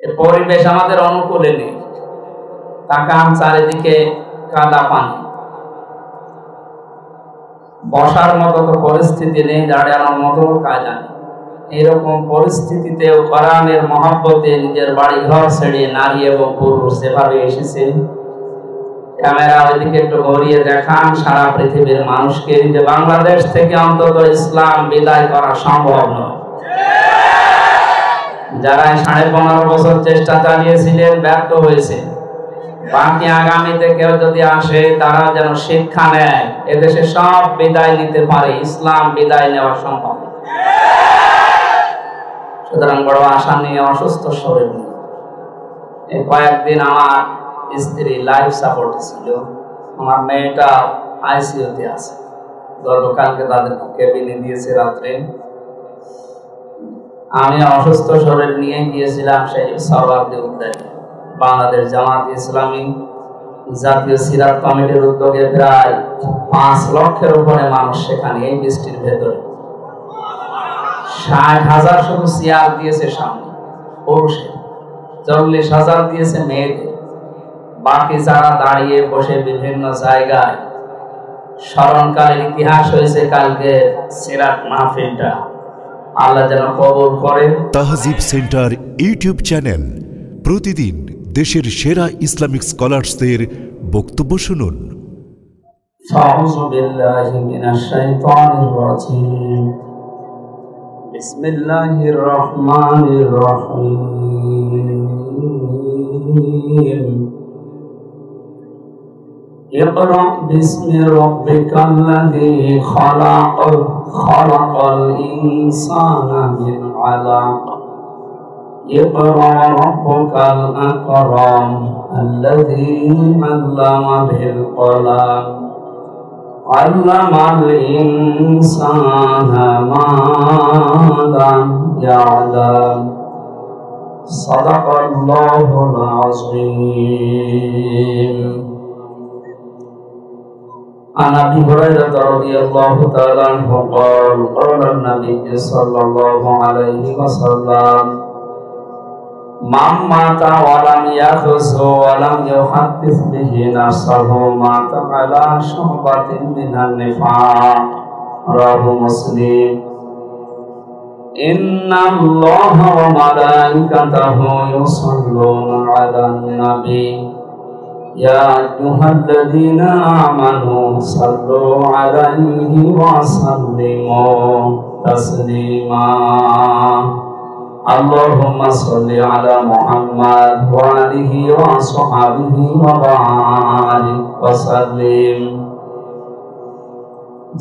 এই পরিবেশ আমাদের অনুকূলে নেই। তাকান চারিদিকে কাদা পানি, বসার মতো তো পরিস্থিতি নেই, দাঁড়ানোর মতো কায়দা নেই। এরকম পরিস্থিতিতেও কোরআনের মহব্বতে নিজের বাড়ি ঘর ছেড়ে নারী এবং পুরুষ যেভাবে এসেছে, ক্যামেরা ওইদিকে একটু ঘুরিয়ে দেখান সারা পৃথিবীর মানুষকে যে বাংলাদেশ থেকে অন্তত ইসলাম বিদায় করা সম্ভব নয়। যারা 15.5 বছর চেষ্টা চালিয়েছিলেন ব্যর্থ হয়েছে। বাকি আগামীতে কেউ যদি আসে তারা যেন শিক্ষা নেয়, এদেশে সব বিদায় নিতে পারে, ইসলাম বিদায় নেওয়া সম্ভব। সুতরাং বড় আশা নিয়ে, অসুস্থ শরীর নিয়ে এই কয়েকদিন আমার স্ত্রী লাইফ সাপোর্ট ছিল, আমার মেয়েটা আইসিইউতে আছে। গতকালকে তাদেরকে কেবিনে দিয়েছে রাত্রে। আমি অসুস্থ শরীর নিয়ে গিয়েছিলাম সেই সরওয়ার্দী উদ্যানে। বাংলাদেশ জামাত ইসলামী জাতীয় সিরাত কমিটির উদ্যোগে প্রায় 5 লক্ষের উপরে মানুষ সেখানে, এই বৃষ্টির ভেতরে 60,000 শুধু চেয়ার দিয়েছে সামনে পুরুষের, 40,000 দিয়েছে মেয়েদের। বাকি যারা দাঁড়িয়ে বসে বিভিন্ন জায়গায় স্মরণকালের ইতিহাস হয়েছে কালকে সিরাত মাহফিলটা। আল্লাহ যেন কবুল করে। তাহজিব সেন্টার ইউটিউব চ্যানেল, প্রতিদিন দেশের সেরা ইসলামিক স্কলারসদের বক্তব্য শুনুন। আউযু বিল্লাহি মিনাশ শাইতানির রাজীম। বিসমিল্লাহির রহমানির রহিম। ইকরা বিসমি রাব্বিকাল্লাযী খালাক, খালাকাল ইনসানা মিন আলাক। ইকরা রাব্বুকাল আকরাম আল্লাযী আল্লামা বিল কলাম, আল্লামাল ইনসানা মা লাম ইয়ালাম। সাদাকাল্লাহুল আযীম। عن أبي هريرة رضي الله تعالى عنه قال قال النبي صلى الله عليه وسلم من مات ولم يخز ولم يحدث به نفسه مات على شعبة من النفاق. رواه مسلم. إن الله وملائكته يصلون على النبي يا أيها الذين آمنوا صلوا عليه وسلموا تسليما. اللهم صل على محمد وآله وصحبه وبارك وسلم.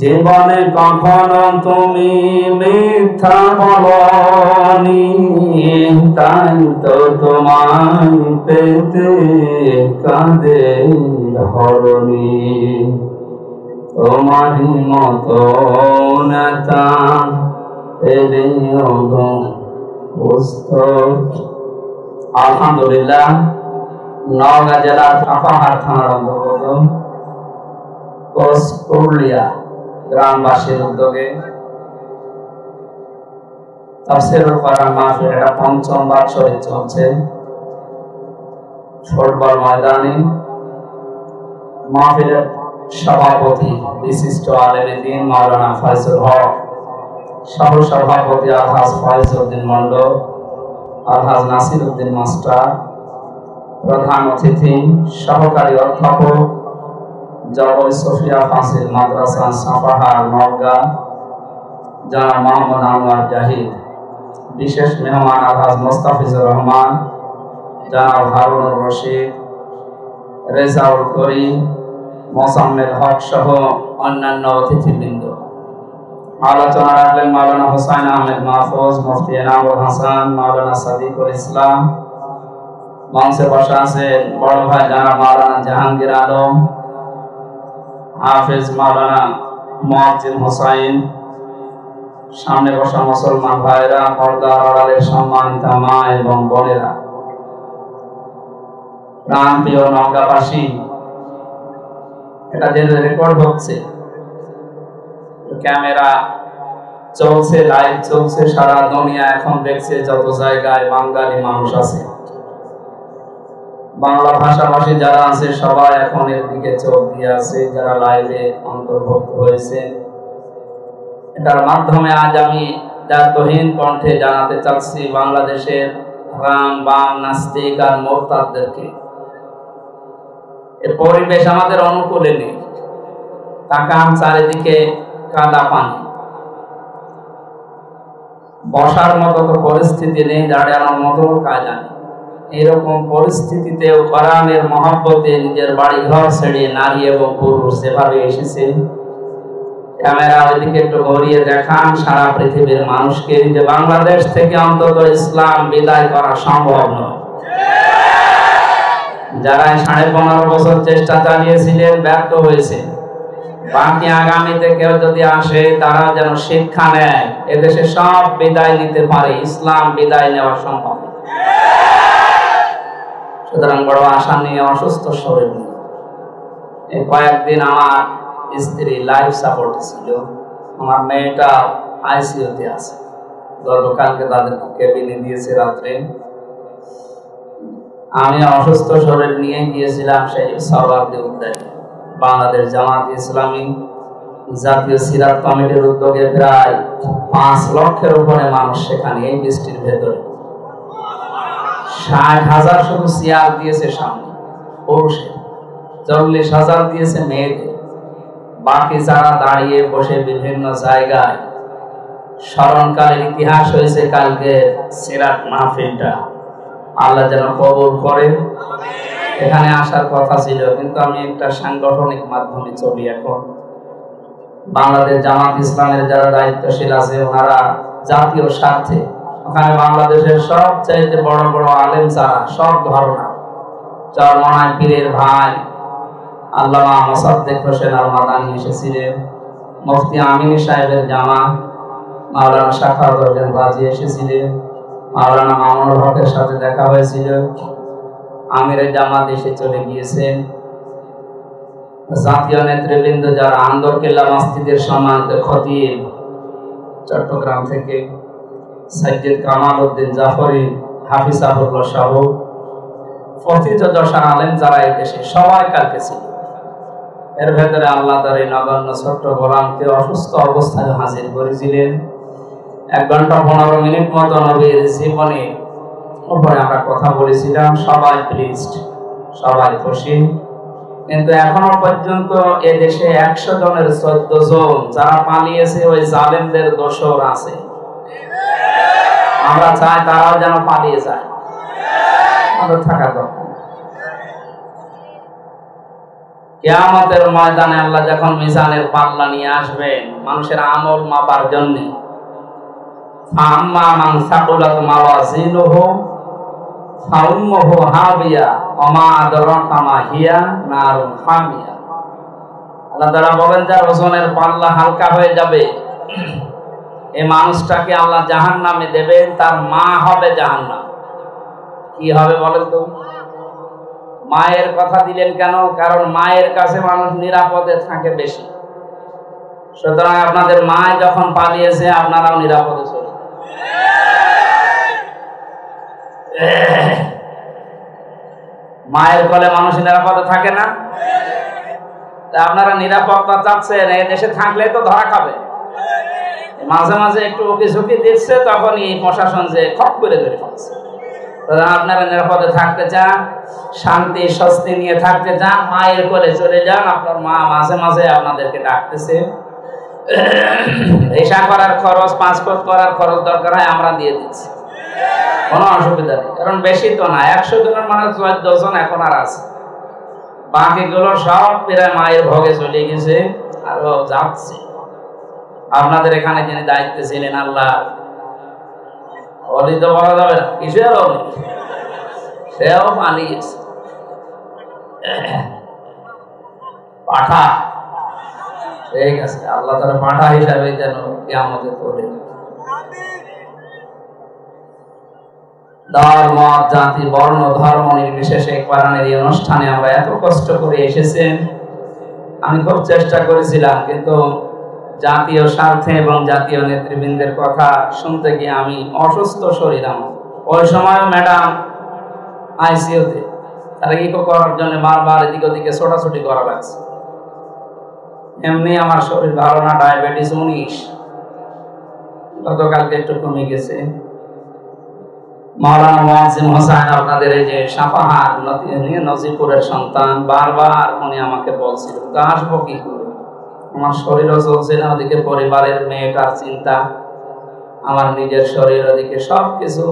জীবনে কখনো তুমি মিথ্যা বলনি, তাই তো তোমায় পেতে কাঁদে ধরণী। তোমারই মতো নেতা পেলেও পুস্তক। আলহামদুলিল্লাহ, নওগাঁ জেলার সাপাহার থানার অন্তর্গত কোসকুলিয়া গ্রামবাসীর উদ্যোগে তাফসীরুল কোরআন মাহফিল, এটা ৫ম বাৎসরিক চলছে ফুটবল ময়দানে। মাহফিলের সভাপতি বিশিষ্ট আলেম দ্বীন মাওলানা ফয়জুল হক, সহ সভাপতি আলহাজ ফয়জউদ্দিন মন্ডল, আলহাজ নাসিরউদ্দিন মাস্টার, প্রধান অতিথি সহকারী অধ্যাপক জবর সোফিয়া ফাসিল মাদ্রাসা সাপাহার নওগাঁ জনাব মোহাম্মদ আনোয়ার জাহিদ, বিশেষ মেহমান আলহাজ মোস্তাফিজুর রহমান, জনাব হারুনুর রশিদ, রেজাউল করিম, মোসাম্মেল হক সহ অন্যান্য অতিথিবৃন্দ। আলোচনা রাখলেন মাওলানা হুসাইন আহমেদ মাহফুজ, মুফতি এনামুল হাসান, মাওলানা সাদিকুল ইসলাম। মঞ্চে বসা আছেন বড় ভাই জনাব মাওলানা জাহাঙ্গীর আলম, হাফেজ মাওলানা মুয়াজ্জিম হোসাইন। সামনে বসা মুসলমান ভাইরা, পর্দার আড়ালের সম্মানিত মা এবং বোনেরা, প্রাণপ্রিয় নওগাঁবাসী, এটা যে রেকর্ড হচ্ছে, ক্যামেরা চলছে, লাইভ চলছে, সারা দুনিয়া এখন দেখছে যত জায়গায় বাঙালি মানুষ আছে। বাংলা ভাষাভাষী যারা আছে সবাই এখন এর দিকে চোখ দিয়ে আছে, যারা লাইভে অন্তর্ভুক্ত হয়েছে। এটার মাধ্যমে আজ আমি দায়িত্বহীন কণ্ঠে জানাতে চাচ্ছি বাংলাদেশের রাম বাম নাস্তিক আর মোরতাদদেরকে, এর পরিবেশ আমাদের অনুকূলে নেই। তাকান চারিদিকে কাদা পানি, বসার মতো তো পরিস্থিতি নেই, দাঁড়ানোর মতো কায়দা নেই। এরকম পরিস্থিতিতেও কোরআনের মহব্বতে নিজের বাড়ি ঘর ছেড়ে নারী এবং পুরুষ যেভাবে এসেছে, ক্যামেরা ওইদিকে একটু ঘুরিয়ে দেখান সারা পৃথিবীর মানুষকে যে বাংলাদেশ থেকে অন্তত ইসলাম বিদায় করা সম্ভব নয়। যারা 15.5 বছর চেষ্টা চালিয়েছিলেন ব্যর্থ হয়েছে। বাকি আগামীতে কেউ যদি আসে তারা যেন শিক্ষা নেয়, এদেশে সব বিদায় নিতে পারে, ইসলাম বিদায় নেওয়া সম্ভব। সুতরাং বড় আশা নিয়ে, অসুস্থ শরীর নিয়ে এই কয়েকদিন আমার স্ত্রী লাইফ সাপোর্টে ছিল, আমার মেয়েটা আইসিইউতে আছে। গতকালকে তাদেরকে কেবিনে দিয়েছে রাত্রে। আমি অসুস্থ শরীর নিয়ে গিয়েছিলাম সেই সরওয়ার্দী উদ্যানে। বাংলাদেশ জামাত ইসলামী জাতীয় সিরাত কমিটির উদ্যোগে প্রায় 5 লক্ষের উপরে মানুষ সেখানে এই বৃষ্টির ভেতরে। 60,000 শুধু চেয়ার দিয়েছে সামনে পুরুষের, 40,000 দিয়েছে মেয়েদের। বাকি যারা দাঁড়িয়ে বসে বিভিন্ন জায়গায় স্মরণকালের ইতিহাস হয়েছে কালকে সিরাত মাহফিলটা, আল্লাহ যেন কবুল করে। এখানে আসার কথা ছিল, কিন্তু আমি একটা সাংগঠনিক মাধ্যমে চলি। এখন বাংলাদেশ জামাত ইসলামের যারা দায়িত্বশীল আছে ওনারা জাতীয় স্বার্থে ওখানে বাংলাদেশের সবচাইতে বড় বড় আলেম যারা, সব ঘটনা চরমনায় পীরের ভাই আল্লামা মোসাদ্দেক হোসেন আল মাদানী এসেছিলেন, মুফতি আমিনী সাহেবের জামা মাওলানা শাখাওয়াত হোসেন বাজি এসেছিলেন, মাওলানা মামুনুল হকের সাথে দেখা হয়েছিল, আমিরের জামাত এসে চলে গিয়েছেন। জাতীয় নেতৃবৃন্দ যারা, আন্দরকেল্লা মসজিদের সম্মানিত খতিব চট্টগ্রাম থেকে সাইয়্যিদ কামাল উদ্দিন জাফরি হাফিজাহুল্লাহ সহ প্রথিতযশা আলেম যারা এই দেশে সবাই কালকে ছিল। এর ভেতরে আল্লাহ তার এই নগণ্য ছোট্ট গোলামকে অসুস্থ অবস্থায় হাজির করেছিলেন। 1 ঘন্টা 15 মিনিট মতো নবীর জীবনে উপরে আমরা কথা বলেছিলাম। সবাই প্লিজড, সবাই খুশি। কিন্তু এখনো পর্যন্ত এ দেশে 100 জনের 14 জন যারা পালিয়েছে ওই জালেমদের দোসর আছে। আমরা চাই তারাও যেন পালিয়ে যায়, আমাদের থাকা দরকার। কিয়ামতের ময়দানে আল্লাহ যখন মিজানের পাল্লা নিয়ে আসবেন মানুষের আমল মাপার জন্য, ফাম্মা মান সাকুলাত মাওয়াজিনুহু ফাউম্মুহু হাবিয়া ওয়া মা আদরাকা মা হিয়া নারুন হামিয়া। আল্লাহ তাআলা বলেন যার ওজনের পাল্লা হালকা হয়ে যাবে এই মানুষটাকে আল্লাহ জাহান্নামে দেবেন, তার মা হবে জাহান্নাম। কি হবে বলেন তো? মায়ের কথা দিলেন কেন? কারণ মায়ের কাছে মানুষ নিরাপদে থাকে বেশি। সুতরাং আপনাদের মা যখন পালিয়েছে আপনারাও নিরাপদে চলে। মায়ের কোলে মানুষ নিরাপদে থাকে না? তা আপনারা নিরাপত্তা চাচ্ছেন, এই দেশে থাকলে তো ধরা খাবে। মাঝে মাঝে একটু ওকে ঝুঁকি দিচ্ছে, তখনই প্রশাসন যে খপ করে ধরে ফেলছে। আপনারা নিরাপদে থাকতে চান, শান্তি স্বস্তি নিয়ে থাকতে চান, মায়ের কোলে চলে যান। আপনার মা মাঝে মাঝে আপনাদেরকে ডাকতেছে। ভিসা করার খরচ, পাসপোর্ট করার খরচ দরকার হয় আমরা দিয়ে দিচ্ছি, কোনো অসুবিধা নেই। কারণ বেশি তো না, 100 জনের মানে 14 জন এখন আর আছে। বাকিগুলো সব প্রায় মায়ের ভোগে চলে গেছে, আরো যাচ্ছে। আপনাদের এখানে যিনি দায়িত্বে ছিলেন আল্লাহ অলিত বলা যাবে না, কিসের অলি, সেও পালিয়েছে। পাঠা, ঠিক আছে, আল্লাহ তাআলা পাঠা হিসাবে যেন কিয়ামতে তোলে। দল মত জাতি বর্ণ ধর্ম নির্বিশেষে কোরআনের এই অনুষ্ঠানে আমরা এত কষ্ট করে এসেছেন। আমি খুব চেষ্টা করেছিলাম, কিন্তু জাতীয় স্বার্থে এবং জাতীয় নেতৃবৃন্দের কথা শুনতে গিয়ে আমি অসুস্থ শরীর আমার। ওই সময় ম্যাডাম আইসিইউতে, তাহলে ইকো করার জন্য বারবার এদিক ওদিকে ছোটাছুটি করা লাগছে। এমনি আমার শরীর ভালো না, ডায়াবেটিস 19, গতকালকে একটু কমে গেছে। মাওলানা মুয়াজ্জিম হোসেন আপনাদের এই যে সাপাহার নজিপুরের সন্তান, বারবার উনি আমাকে বলছিল আসবো কি করে, আমার শরীরও চলছে না, ওদিকে পরিবারের মেয়েটার চিন্তা, আমার নিজের শরীর, ওদিকে সবকিছু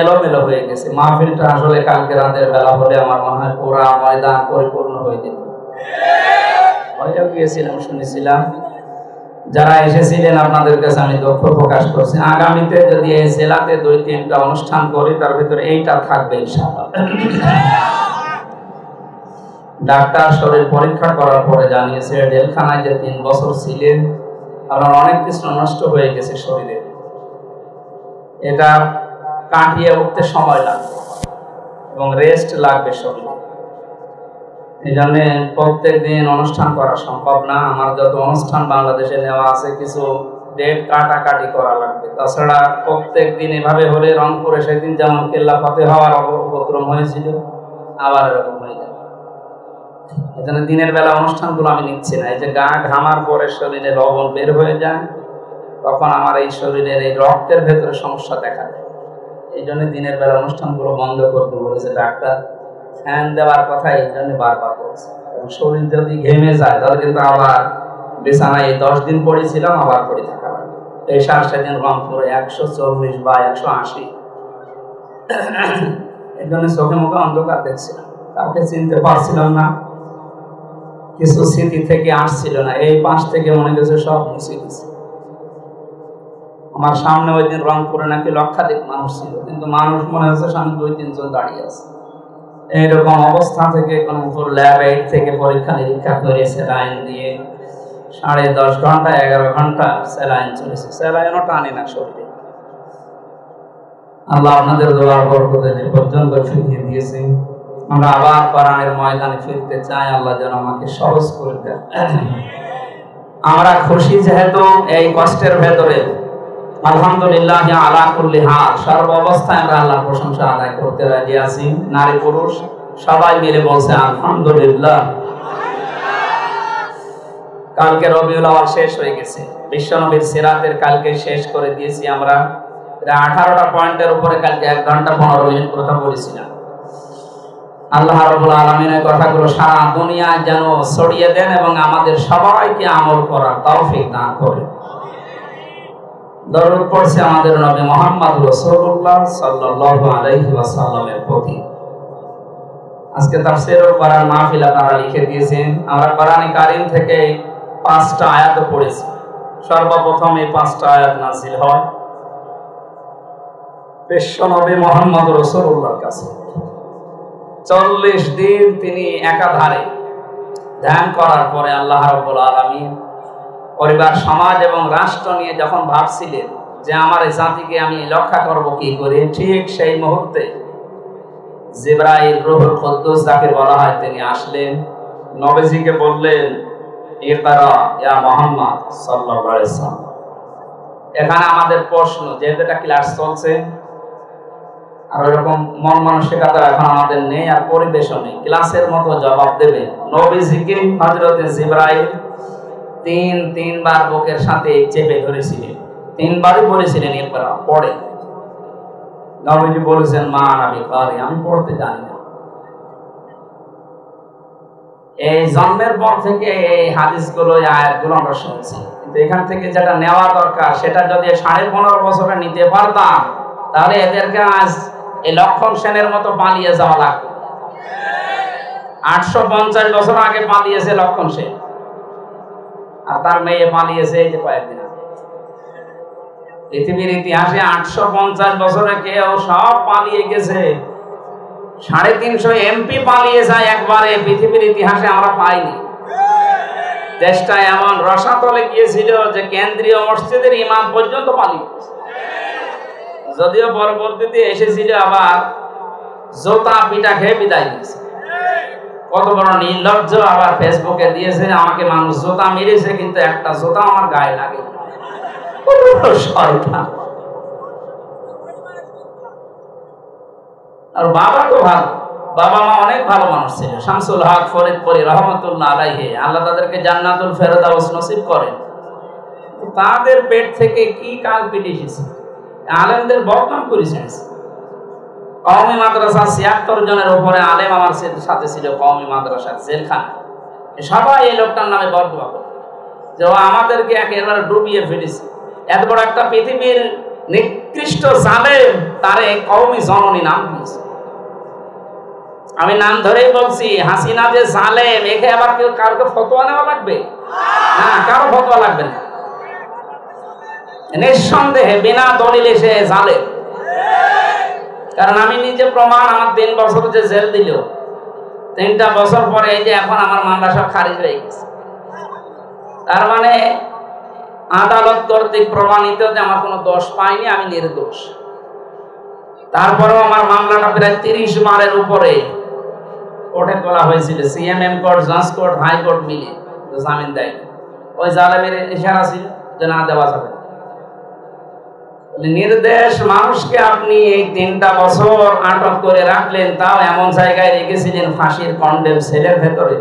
এলোমেলো হয়ে গেছে। মাহফিলটা আসলে কালকে রাতের বেলা হলে আমার মনে হয় পুরা ময়দান পরিপূর্ণ হয়ে যেত। হয়ও গিয়েছিলাম, শুনেছিলাম। যারা এসেছিলেন আপনাদের কাছে আমি দুঃখ প্রকাশ করছি। আগামীতে যদি এই জেলাতে 2-3টা অনুষ্ঠান করি, তার ভিতরে এইটা থাকবে ইনশাআল্লাহ। ডাক্তার শরীর পরীক্ষা করার পরে জানিয়েছে জেলখানায় যে 3 বছর ছিলেন আপনার অনেক কিছু নষ্ট হয়ে গেছে শরীরে, এটা কাটিয়ে উঠতে সময় লাগবে এবং রেস্ট লাগবে শরীরে। এই জন্য প্রত্যেক দিন অনুষ্ঠান করা সম্ভব না। আমার যত অনুষ্ঠান বাংলাদেশে নেওয়া আছে কিছু ডেট কাটাকাটি করা লাগবে। তাছাড়া প্রত্যেক দিন এভাবে হলে রংপুরে সেদিন যেমন কেল্লা ফতে হওয়ার উপক্রম হয়েছিল, আবার এরকম হয়ে যাবে। এই জন্য দিনের বেলা অনুষ্ঠানগুলো আমি নিচ্ছি না। এই যে গা ঘামার পরে শরীরে লবণ বের হয়ে যায়, তখন আমার এই শরীরের এই রক্তের ভেতরে সমস্যা দেখা দেয়। এই জন্য দিনের বেলা অনুষ্ঠানগুলো বন্ধ করতে বলেছে ডাক্তার। ফ্যান দেওয়ার কথা এই জন্য বারবার বলছে। এবং শরীর যদি ঘেমে যায় তাহলে কিন্তু আবার বিছানায় 10 দিন পড়েছিলাম, আবার পড়ে থাকা লাগবে। প্রেশার সেদিন রংপুরে 140 বা 180। এই জন্য চোখে মুখে অন্ধকার দেখছিলাম, কাউকে চিনতে পারছিলাম না, কিছু স্মৃতি থেকে আসছিল না। এই পাশ থেকে মনে হচ্ছে সব মুছে গেছে। আমার সামনে ওই দিন রংপুরে নাকি লক্ষাধিক মানুষ ছিল, কিন্তু মানুষ মনে হচ্ছে সামনে 2-3 জন দাঁড়িয়ে আছে। এইরকম অবস্থা থেকে কোন উপর ল্যাব 8 থেকে পরীক্ষা নিরীক্ষা করে স্যালাইন দিয়ে 10.5 ঘন্টা 11 ঘন্টা স্যালাইন চলেছে। স্যালাইনও টানে না শরীরে। আল্লাহ আপনাদের দোয়ার বরকতে যে পর্যন্ত ফিরিয়ে দিয়েছে, আমরা আবার কোরআনের ময়দানে ফিরতে চাই। আল্লাহ যেন আমাকে সহজ করে দেন। আমরা খুশি যেহেতু এই কষ্টের ভেতরে, আলহামদুলিল্লাহ আলা কুল্লি হাল, সর্ব অবস্থায় আমরা আল্লাহর প্রশংসা আদায় করতে রাজি আছি। নারী পুরুষ সবাই মিলে বলছে আলহামদুলিল্লাহ। কালকে রবিউল আওয়াল শেষ হয়ে গেছে, বিশ্বনবীর সিরাতের কালকে শেষ করে দিয়েছি আমরা। 18টা পয়েন্টের উপরে কালকে 1 ঘন্টা 15 মিনিট কথা বলেছিলাম। আল্লাহ রাব্বুল আলামিনের কথাগুলো সারা দুনিয়ায় যেন ছড়িয়ে দেন এবং আমাদের সবাইকে আমল করার তৌফিক দান করেন। দরুদ পড়ছি আমাদের নবী মুহাম্মদ রাসূলুল্লাহ সাল্লাল্লাহু আলাইহি ওয়াসাল্লামের প্রতি। আজকে তাফসীরুল কোরআন মাহফিল আপনারা লিখে দিয়েছেন। আমরা কোরআনে কারীম থেকে 5টা আয়াত পড়েছি। সর্বপ্রথম এই 5টা আয়াত নাযিল হয় বিশ্ব নবী মুহাম্মদ রাসূলুল্লাহর কাছে। 40 দিন তিনি একাধারে ধ্যান করার পরে আল্লাহ রাব্বুল আলামিন পরিবার, সমাজ এবং রাষ্ট্র নিয়ে যখন ভাবছিলেন যে আমার এই জাতিকে আমি রক্ষা করব কি করে, ঠিক সেই মুহূর্তে জিবরাইল রূহুল কুদ্দুস যাকে বলা হয় তিনি আসলেন, নবীজিকে বললেন ইকরা ইয়া মুহাম্মদ সাল্লাল্লাহু আলাইহি ওয়াসাল্লাম। এখানে আমাদের প্রশ্ন, যেহেতু এটা ক্লাস চলছে আর এরকম মন মানসিকতা এখন আমাদের নেই আর পরিবেশও নেই, ক্লাসের মতো জবাব দেবে। নবীজিকে হযরতে জিবরাইল 3বার বুকের সাথে চেপে ধরেছিলেন, 3বারই বলেছিলেন ইকরা পড়ে। নবীজি বলেছেন মা নবী কারি, আমি পড়তে জানি না। এই জন্মের পর থেকে এই হাদিসগুলো, এই আয়াতগুলো আমরা শুনছি, কিন্তু এখান থেকে যেটা নেওয়া দরকার সেটা যদি 15.5 বছরে নিতে পারতাম তাহলে এদেরকে আজ এই লক্ষণ সেনের মতো পালিয়ে যাওয়া লাগতো। 850 বছর আগে পালিয়েছে লক্ষণ সেন, আর তার মেয়ে পালিয়েছে এই যে কয়েকদিন আগে। পৃথিবীর ইতিহাসে 850 বছরে কেউ সব পালিয়ে গেছে। 350 এমপি পালিয়ে যায় একবারে, পৃথিবীর ইতিহাসে আমরা পাইনি। দেশটা এমন রসাতলে গিয়েছিল যে কেন্দ্রীয় মসজিদের ইমাম পর্যন্ত পালিয়ে গেছে। যদিও পরবর্তীতে এসেছিল আবার জোতা পিটা খেয়ে বিদায় দিয়েছে। কত বড় নির্লজ্জ, আবার ফেসবুকে দিয়েছে আমাকে মানুষ জোতা মেরেছে কিন্তু একটা জোতা আমার গায়ে লাগে। আর বাবা তো ভালো, বাবা মা অনেক ভালো মানুষ ছিল। শামসুল হক ফরিদপুরি রহমতুল্লাহ আলাইহি, আল্লাহ তাদেরকে জান্নাতুল ফেরদাউস নসিব করেন। তাদের পেট থেকে কি কাল পেটে এসেছে, আলেমদের বদনাম করেছেন। কওমি মাদ্রাসা ৭৬ জনের উপরে আলেম আমার সাথে ছিল কওমি মাদ্রাসার জেলখানা। সবাই এই লোকটার নামে বদদোয়া করে যে ও আমাদেরকে একেবারে ডুবিয়ে ফেলেছে। এত বড় একটা পৃথিবীর নিকৃষ্ট জালেম, তারে কওমি জননী নাম দিয়েছে। আমি নাম ধরেই বলছি, হাসিনা যে জালেম, একে আবার কেউ কারোকে ফতোয়া নেওয়া লাগবে না, কারো ফতোয়া লাগবে না। নিঃসন্দেহে বিনা দলিলে সে জালেম। কারণ আমি নিজে প্রমাণ, আমার ৩ বছর যে জেল দিল, ৩টা বছর পরে এই যে এখন আমার মামলা সব খারিজ হয়ে গেছে। তার মানে আদালত কর্তৃক প্রমাণিত যে আমার কোনো দোষ পাইনি, আমি নির্দোষ। তারপরেও আমার মামলাটা প্রায় ৩০ বারের উপরে কোর্টে তোলা হয়েছিল। সিএমএম কোর্ট, জাজ কোর্ট, হাইকোর্ট মিলে জামিন দেয়। ওই জালেমের ইশারা ছিল যে না দেওয়া যাবে। নির্দেশ মানুষকে আপনি এই 3টা বছর আটক করে রাখলেন, তাও এমন জায়গায় রেখেছিলেন ফাঁসির কন্ডেম সেলের ভেতরে।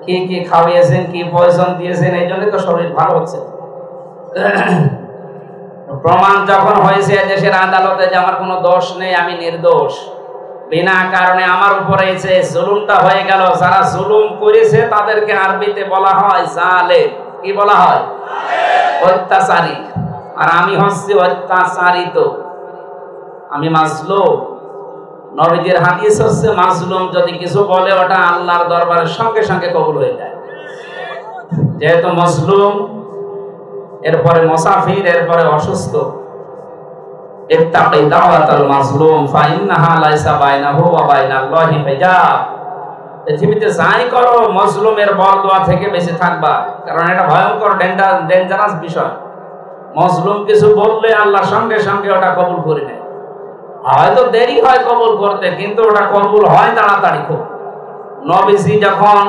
কি কি খাওয়িয়েছেন, কি পয়জন দিয়েছেন, এই জন্যই তো শরীর ভালো হচ্ছে। প্রমাণ যখন হয়েছে দেশের আদালতে যে আমার কোনো দোষ নেই, আমি নির্দোষ, বিনা কারণে আমার উপরে যে জুলুমটা হয়ে গেল, যারা জুলুম করেছে তাদেরকে আরবিতে বলা হয় জালেম। কি বলা হয়? অত্যাচারী। আর আমি হচ্ছি অত্যাচারিত, আমি মাজলুম। নবীজির হাদিস হচ্ছে মাজলুম যদি কিছু বলে ওটা আল্লাহর দরবারের সঙ্গে সঙ্গে কবুল হয়ে যায়। যেহেতু মাজলুম, এরপরে মুসাফির, এরপরে অসুস্থ। ইত্তাকি দাওয়াতাল মাজলুম ফাইন্নাহা লাইসা বাইনাহু ওয়া বাইনাল্লাহি হিজাব। পৃথিবীতে যাই করো মাজলুমের বরদোয়া থেকে বেঁচে থাকবা, কারণ এটা ভয়ঙ্কর ডেঞ্জারাস বিষয়। মাজলুম কিছু বললে আল্লাহ সঙ্গে সঙ্গে ওটা কবুল করে নেয়। হয়তো দেরি হয় কবুল করতে, কিন্তু ওটা কবুল হয় তাড়াতাড়ি খুব। নবীজি যখন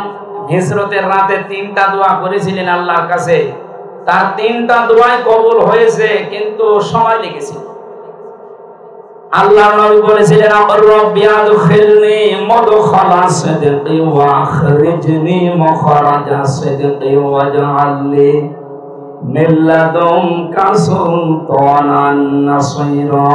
হিজরতের রাতে 3টা দোয়া করেছিলেন আল্লাহর কাছে, তার 3টা দোয়াই কবুল হয়েছে, কিন্তু সময় লেগেছিল। আল্লাহর নবী বলেছিলেন, রব্বি আদখিলনি মুদখালা সিদকি ওয়া আখরিজনি মুখরাজা সিদকি ওয়াজআলনি মিন লাদুনকা সুলতানান নাসীরা।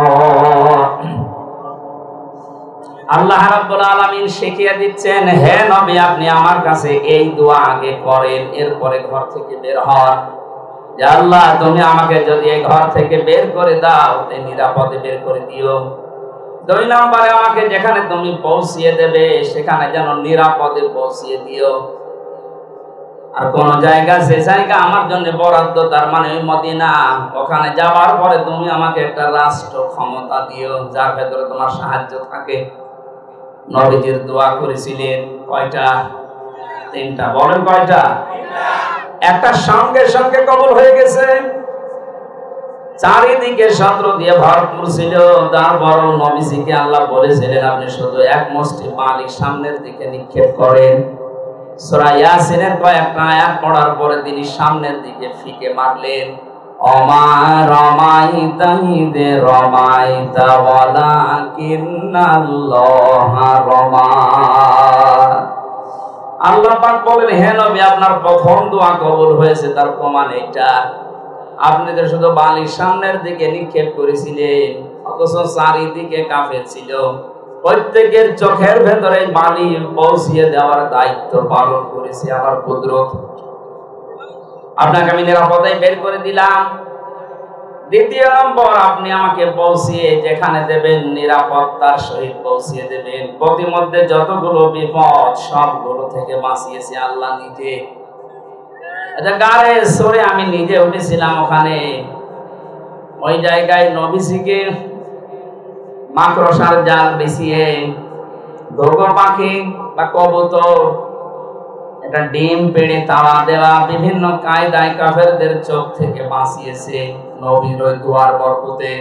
আল্লাহ রাব্বুল আলামিন শিখিয়ে দিচ্ছেন, হে নবী আপনি আমার কাছে এই দোয়া আগে করেন, এরপরে ঘর থেকে বের হন। যে আল্লাহ তুমি আমাকে যদি এই ঘর থেকে বের করে দাও, তাই নিরাপদে বের করে দিও। 2 নম্বরে আমাকে যেখানে তুমি পৌঁছিয়ে দেবে সেখানে যেন নিরাপদে পৌঁছিয়ে দিও। আর কোন জায়গা, যে জায়গা আমার জন্য বরাদ্দ, তার মানে ওই মদিনা, ওখানে যাওয়ার পরে তুমি আমাকে একটা রাষ্ট্র ক্ষমতা দিও, যার ভেতরে তোমার সাহায্য থাকে। নবীজির দোয়া করেছিলেন কয়টা? 3টা। বলেন কয়টা? একটা সঙ্গে সঙ্গে কবুল হয়ে গেছে। চারিদিকে শত্রু দিয়ে ভরপুর ছিল, তারপর নবীজিকে আল্লাহ বলেছিলেন আপনি শুধু এক মুষ্টি মালিক সামনের দিকে নিক্ষেপ করেন। সূরা ইয়াসিনের কয়েকটা আয়াত পড়ার পরে তিনি সামনের দিকে ফিকে মারলেন। অমা রমাইতা ইযে রমাইতা ওয়ালাকিন্নাল্লাহা রমা। আল্লাহ পাক বলেন, হে নবী আপনার প্রথম দোয়া কবুল হয়েছে, তার প্রমাণ এটা। আপনি তো শুধু বালির সামনের দিকে নিক্ষেপ করেছিলেন, অথচ চারিদিকে কাফের ছিল। প্রত্যেকের চোখের ভেতরে বালি পৌঁছিয়ে দেওয়ার দায়িত্ব পালন করেছে আমার কুদরত। আপনাকে আমি নিরাপদে বের করে দিলাম। 2 নম্বর, আপনি আমাকে পৌঁছিয়ে যেখানে দেবেন নিরাপত্তার সহিত পৌঁছিয়ে দেবেন। প্রতিমধ্যে যতগুলো বিপদ সবগুলো থেকে বাঁচিয়েছে আল্লাহ নিজে। এটা গাড়ে সরে আমি নিজে উঠেছিলাম ওখানে। ওই জায়গায় নবীজিকে মাকড়সার জাল বিছিয়ে ঘুঘু পাখি বা কবুতর এটা ডিম পেড়ে তাওয়া দেওয়া, বিভিন্ন কায়দায় কাফেরদের চোখ থেকে বাঁচিয়েছে নবীর ওই দুয়ার বরকতে।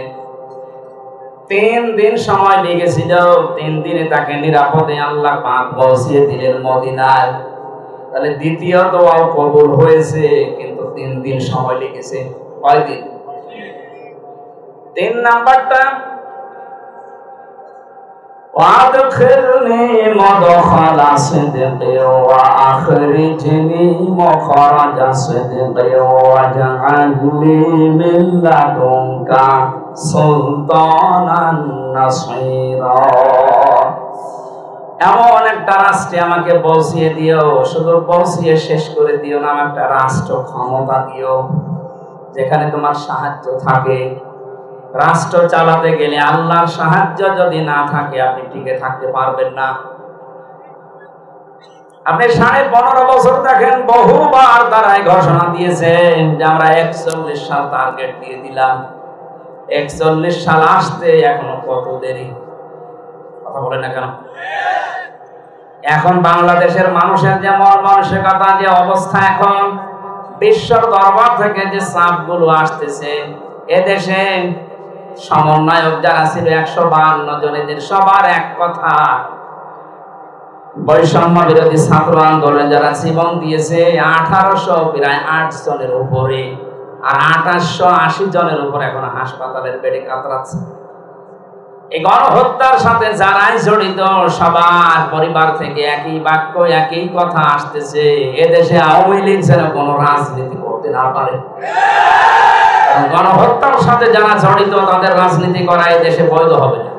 3 দিন সময় লেগেছিল। 3 দিনে তাকে নিরাপদে আল্লাহ পাক পৌঁছিয়ে দিলেন মদিনায়। তাহলে দ্বিতীয় দোয়াও কবুল হয়েছে, কিন্তু 3 দিন সময় লেগেছে। কয় দিন? 3 নাম্বারটা, وأدخلني مدخل صدق وأخرجني مخرج صدق واجعل لي من لدنك سلطانا نصيرا। এমন একটা রাষ্ট্রে আমাকে পৌঁছিয়ে দিও, শুধু পৌঁছিয়ে শেষ করে দিও না, একটা রাষ্ট্র ক্ষমতা দিও যেখানে তোমার সাহায্য থাকে। রাষ্ট্র চালাতে গেলে আল্লাহর সাহায্য যদি না থাকে আপনি টিকে থাকতে পারবেন না। আপনি 15.5 বছর দেখেন বহুবার তারা ঘোষণা দিয়েছেন যে আমরা 41 সাল টার্গেট দিয়ে দিলাম। 41 সাল আসতে এখনো কত দেরি, কথা বলেন না কেন? এখন বাংলাদেশের মানুষের যে মানসিকতা, যে অবস্থা, এখন বিশ্বর দরবার থেকে যে চাপগুলো আসতেছে, এদেশে সমন্বয়ক যারা ছিল 152 জন, এদের সবার এক কথা, বৈষম্য বিরোধী ছাত্র আন্দোলনে যারা জীবন দিয়েছে 1808 জনের উপরে, আর 2880 জনের উপরে এখন হাসপাতালের বেডে কাতরাচ্ছে। এই গণহত্যার সাথে যারাই জড়িত সবার পরিবার থেকে একই বাক্য, একই কথা আসতেছে, এদেশে আওয়ামী লীগ যেন কোনো রাজনীতি করতে না পারে। গণহত্যার সাথে যারা জড়িত তাদের রাজনীতি করা এই দেশে বৈধ হবে না।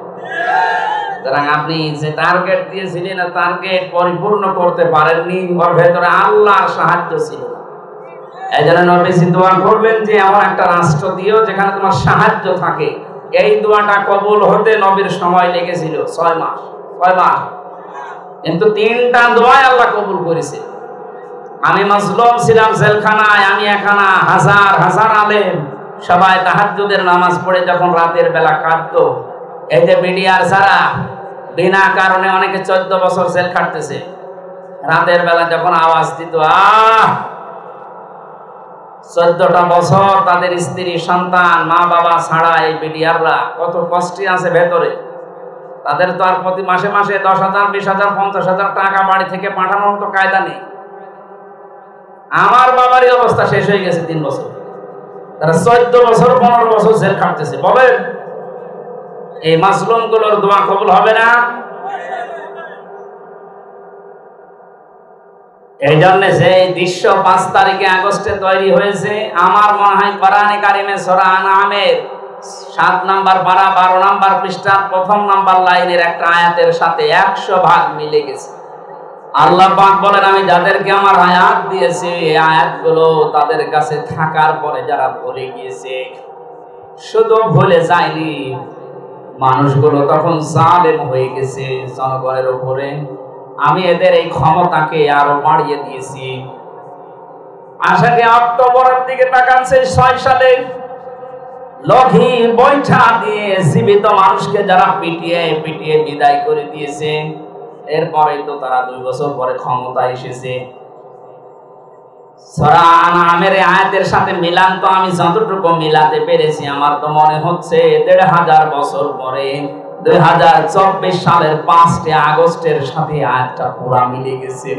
সুতরাং আপনি যে টার্গেট দিয়েছিলেন, টার্গেট পরিপূর্ণ করতে পারেননি, ওর ভেতরে আল্লাহর সাহায্য ছিল না। এই জন্য নবীজি দোয়া করলেন যে এমন একটা রাষ্ট্র দিও যেখানে তোমার সাহায্য থাকে। এই দোয়াটা কবুল হতে নবীর সময় লেগেছিল 6 মাস। 6 মাস, কিন্তু 3টা দোয়াই আল্লাহ কবুল করেছে। আমি মাজলুম ছিলাম জেলখানায়, আমি এখানা হাজার হাজার আলেম সবাই তাহাজ্জুদের নামাজ পড়ে যখন রাতের বেলা কাঁদতো, এই যে মিডিয়ার যারা বিনা কারণে অনেকে 14 বছর জেল কাটতেছে, রাতের বেলা যখন আওয়াজ দিত 14টা বছর তাদের স্ত্রী সন্তান মা বাবা ছাড়া এই মিডিয়াররা কত কষ্টে আছে ভেতরে। তাদের তো আর প্রতি মাসে মাসে 10,000, 20,000, 50,000 টাকা বাড়ি থেকে পাঠানোর তো কায়দা নেই। আমার বাবারই অবস্থা শেষ হয়ে গেছে 3 বছর, তারা 14 বছর 15 বছর জেল কাটতেছে। বলেন এই মাজলুম গুলোর দোয়া কবুল হবে না? এই জন্য যে দৃশ্য 5 তারিখে আগস্টে তৈরি হয়েছে, আমার মনে হয় কোরআনে কারিমে সূরা আনআমের 7 নম্বর পারা 12 নম্বর পৃষ্ঠার 1ম নম্বর লাইনের একটা আয়াতের সাথে 100 ভাগ মিলে গেছে। আল্লাহ পাক বলেন, আমি যাদেরকে আমার আয়াত দিয়েছি এই আয়াতগুলো তাদের কাছে থাকার পরে যারা ভুলে গিয়েছে, শুধু ভুলে যায়নি, মানুষগুলো তখন জালেম হয়ে গেছে জনগণের উপরে, আমি এদের এই ক্ষমতাকে আরো বাড়িয়ে দিয়েছি। আশাকে অক্টোবরের দিকে তাকান, 6 সালে লঘি বৈঠা দিয়ে জীবিত মানুষকে যারা পিটিয়ে পিটিয়ে বিদায় করে দিয়েছে, এরপরে তো তারা 2 বছর পরে ক্ষমতা এসেছে। সূরা আনআমের আয়াতের সাথে মিলান তো আমি যতটুকু মিলাতে পেরেছি, আমার তো মনে হচ্ছে 1,500 বছর পরে 2024 সালের 5 আগস্টের সাথে আয়াতটা পুরা মিলে গেছে।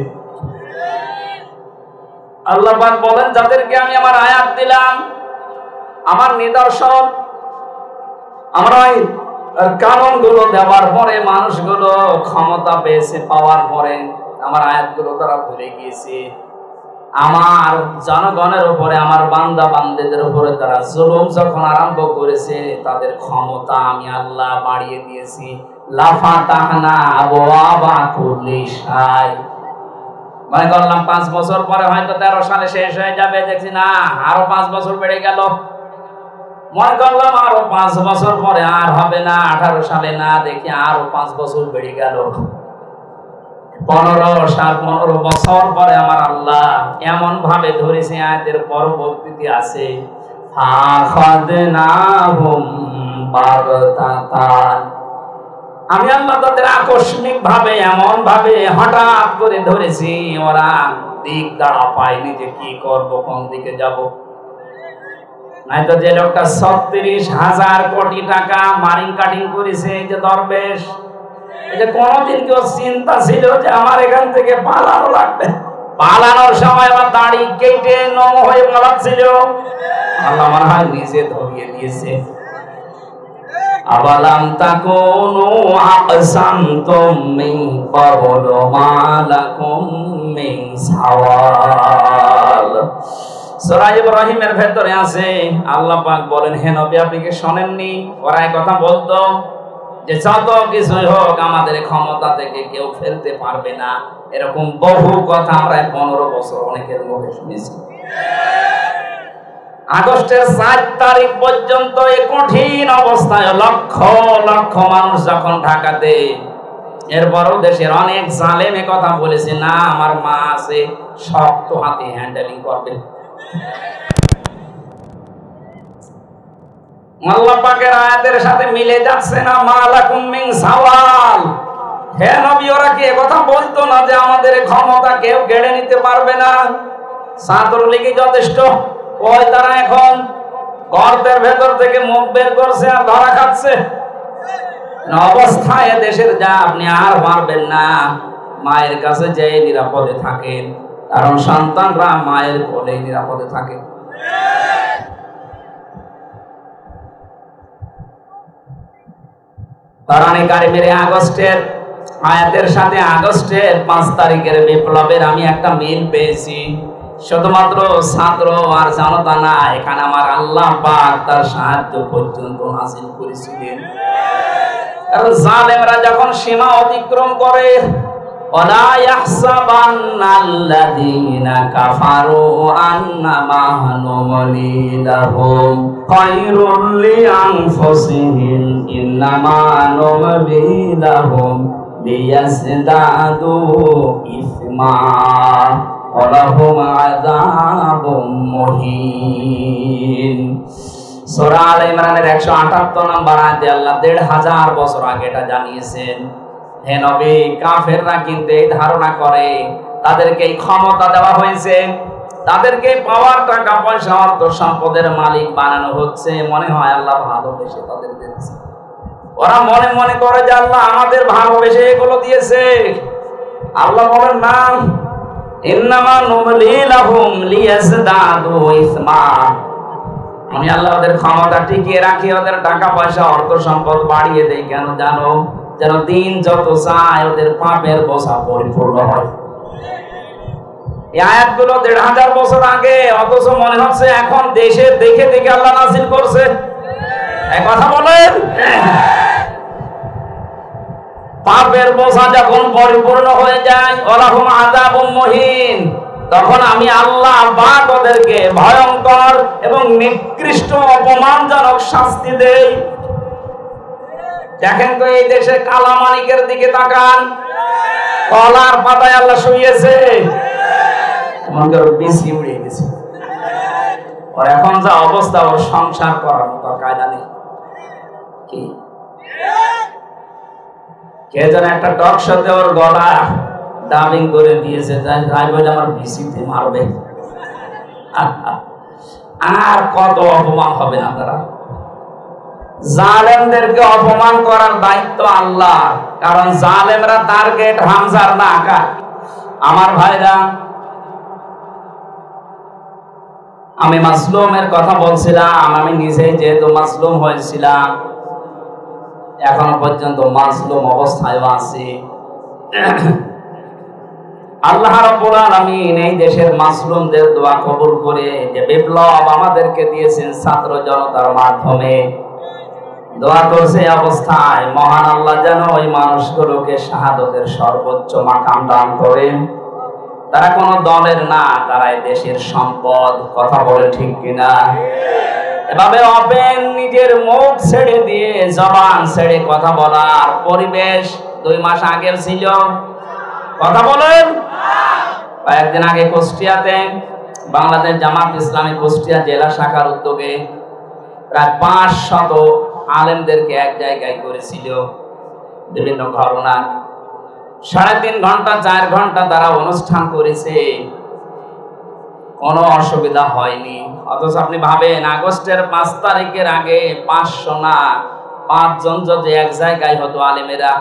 আল্লাহ পাক বলেন, যাদেরকে আমি আমার আয়াত দিলাম, আমার নিদর্শন, আমার কানুনগুলো দেওয়ার পরে মানুষগুলো ক্ষমতা পেয়েছে, পাওয়ার পরে আমার আয়াতগুলো তারা ভুলে গিয়েছে। আমার জনগণের উপরে, আমার বান্দা বান্দাদের উপরে তারা জুলুম যখন আরম্ভ করেছে, তাদের ক্ষমতা আমি আল্লাহ বাড়িয়ে দিয়েছি। লাফাতাহনা আবওয়াবা কুল্লি শাই, মনে করলাম 5 বছর পরে হয়তো 13 সালে শেষ হয়ে যাবে, দেখছি না আরো 5 বছর বেড়ে গেল। মনে করলাম আরো 5 বছর পরে আর হবে না, 18 সালে না, দেখি আরো 5 বছর বেড়ে গেল। 15 বছর পরে আমার আল্লাহ এমন ভাবে ধরেছে, আয়াতের পরবর্তীতে আছে আমি আল্লাহ তাদের আকস্মিক ভাবে এমন ভাবে হঠাৎ করে ধরেছি, ওরা দিক দাঁড়া পায়নি যে কি করব, কোন দিকে যাব। নয়তো যে লোকটা 36,000 কোটি টাকা মারিং কাটিং করেছে, এই যে দরবেশ, এটা কোনদিন কেউ চিন্তা ছিল যে আমার এখান থেকে পালানো লাগবে? পালানোর সময় আমার দাড়ি কেটে নম হয়ে পালাচ্ছিল, আল্লাহ মনে হয় নিজে ধরিয়ে দিয়েছে। আবালাম তাকুনু আকসামতুম মিন ক্বাবলু মা লাকুম মিন সাওয়াল। সূরা ইব্রাহিমের ভেতরে আছে, আল্লাহ পাক বলেন, হে নবী আপনি কি শোনেননি? ওরা এই কথা বলতো যে যত কিছুই হোক আমাদের ক্ষমতা থেকে কেউ ফেলতে পারবে না। এরকম বহু কথা আমরা 15 বছর অনেকের মুখে শুনেছি। আগস্টের 4 তারিখ পর্যন্ত এই কঠিন অবস্থায় লক্ষ লক্ষ মানুষ যখন ঢাকাতে, এরপরও দেশের অনেক জালেম কথা বলেছে, না আমার মা আছে, শক্ত হাতে হ্যান্ডেলিং করবে। আল্লাহ পাকের আয়াতের সাথে মিলে যাচ্ছে না, মালাকুম মিন সাওয়াল। হে নবী ওরা কি কথা বলতো না যে আমাদের ক্ষমতা কেউ কেড়ে নিতে পারবে না? ছাত্রলীগই যথেষ্ট। ওই তারা এখন গর্তের ভেতর থেকে মুখ বের করছে আর ধরা খাচ্ছে। অবস্থায় দেশের যা আপনি আর পারবেন না। মায়ের কাছে যে নিরাপদে থাকেন, কারণ সন্তানরা মায়ের কোলে নিরাপদে থাকে। কোরআনে কারিমের আগস্টের আয়াতের সাথে আগস্টের 5 তারিখের বিপ্লবের আমি একটা মিল পেয়েছি। শুধুমাত্র ছাত্র আর জনতা না, এখানে আমার আল্লাহ পাক তার সাহায্য পর্যন্ত নাযিল করেছিলেন। কারণ জালেমরা যখন সীমা অতিক্রম করে, ওয়ালা ইয়াহসাবান্নাল্লাযীনা কাফারু আন্নামা নুমলি লাহুম খায়রুল লিআনফুসিহিম ইন্নামা নুমলি লাহুম লিয়াজদাদু ইসমা ওয়া লাহুম আযাবুম মুহিন। সূরা আলে ইমরানের 178 নম্বর আয়াতে আল্লাহ 1500 বছর আগে এটা জানিয়েছেন। হে নবী, কাফেররা কিন্তু এই ধারণা করে তাদেরকে এই ক্ষমতা দেওয়া হয়েছে, তাদেরকে পাওয়ার, টাকা পয়সা, অর্থ সম্পদের মালিক বানানো হচ্ছে, মনে হয় আল্লাহ ভালোবেসে তাদের দিয়েছে। ওরা মনে মনে করে যে আল্লাহ আমাদের ভালোবেসে এগুলো দিয়েছে। আল্লাহ বলেন না, ইন্নামা নুমলি লাহুম লিয়াজদাদু ইসমা। আমি আল্লাহ ওদের ক্ষমতা টিকিয়ে রাখি, ওদের টাকা পয়সা অর্থ সম্পদ বাড়িয়ে দেই। কেন জানো? যেন দিন যত চায় ওদের পাপের বোঝা পরিপূর্ণ হয়। এই আয়াতগুলো 1500 বছর আগে, অথচ মনে হচ্ছে এখন দেশে দেখে দেখে আল্লাহ নাযিল করছে। এই কথা বলেন, পাপের বোঝা যখন পরিপূর্ণ হয়ে যায়, ওয়ালাহুম আযাবুম মুহিন, তখন আমি আল্লাহ পাক ওদেরকে ভয়ঙ্কর এবং নিকৃষ্ট অপমানজনক শাস্তি দেই। দেখেন তো এই দেশে কালামানিকের দিকে তাকান, কলার পাতায় আল্লাহ শুইয়েছে, মনে বেশি উড়ে গেছে। ওর এখন যা অবস্থা, ওর সংসার করার মতো কায়দা নেই। কি কে যেন একটা টক শোতে ওর গলা ডাবিং করে দিয়েছে, তাই বলে আমার বিসিতে মারবে। আর কত অপমান হবে না তারা। জালেমদেরকে অপমান করার দায়িত্ব আল্লাহ, কারণ জালেমরা টার্গেট হামজার না আকার। আমার ভাইরা, আমি মাজলুমের কথা বলছিলাম। আমি নিজেই যেহেতু মাজলুম হয়েছিলাম, এখনো পর্যন্ত মাজলুম অবস্থায় আছি। আল্লাহ রাব্বুল আলামিন এই দেশের মাজলুমদের দোয়া কবুল করে যে বিপ্লব আমাদেরকে দিয়েছেন ছাত্র জনতার মাধ্যমে, দোয়া করছে অবস্থায় মহান আল্লাহ যেন ওই মানুষগুলোকে শাহাদতের সর্বোচ্চ মাকাম দান করেন। তারা কোনো দলের না, তারা এই দেশের সম্পদ। কথা বলে ঠিক কিনা? এভাবে ওপেন নিজের মুখ ছেড়ে দিয়ে জবান ছেড়ে কথা বলার পরিবেশ 2 মাস আগের ছিল। কথা বলেন। কয়েকদিন আগে কুষ্টিয়াতে বাংলাদেশ জামাত ইসলামী কুষ্টিয়া জেলা শাখার উদ্যোগে প্রায় 500 আলেমদেরকে এক জায়গায় করেছিল। বিভিন্ন ঘটনা 3.5 ঘন্টা 4 ঘন্টা তারা অনুষ্ঠান করেছে, কোনো অসুবিধা হয়নি। অথচ আপনি ভাবেন আগস্টের 5 তারিখের আগে 500 না 5 জন যদি এক জায়গায় হতো আলেমেরা,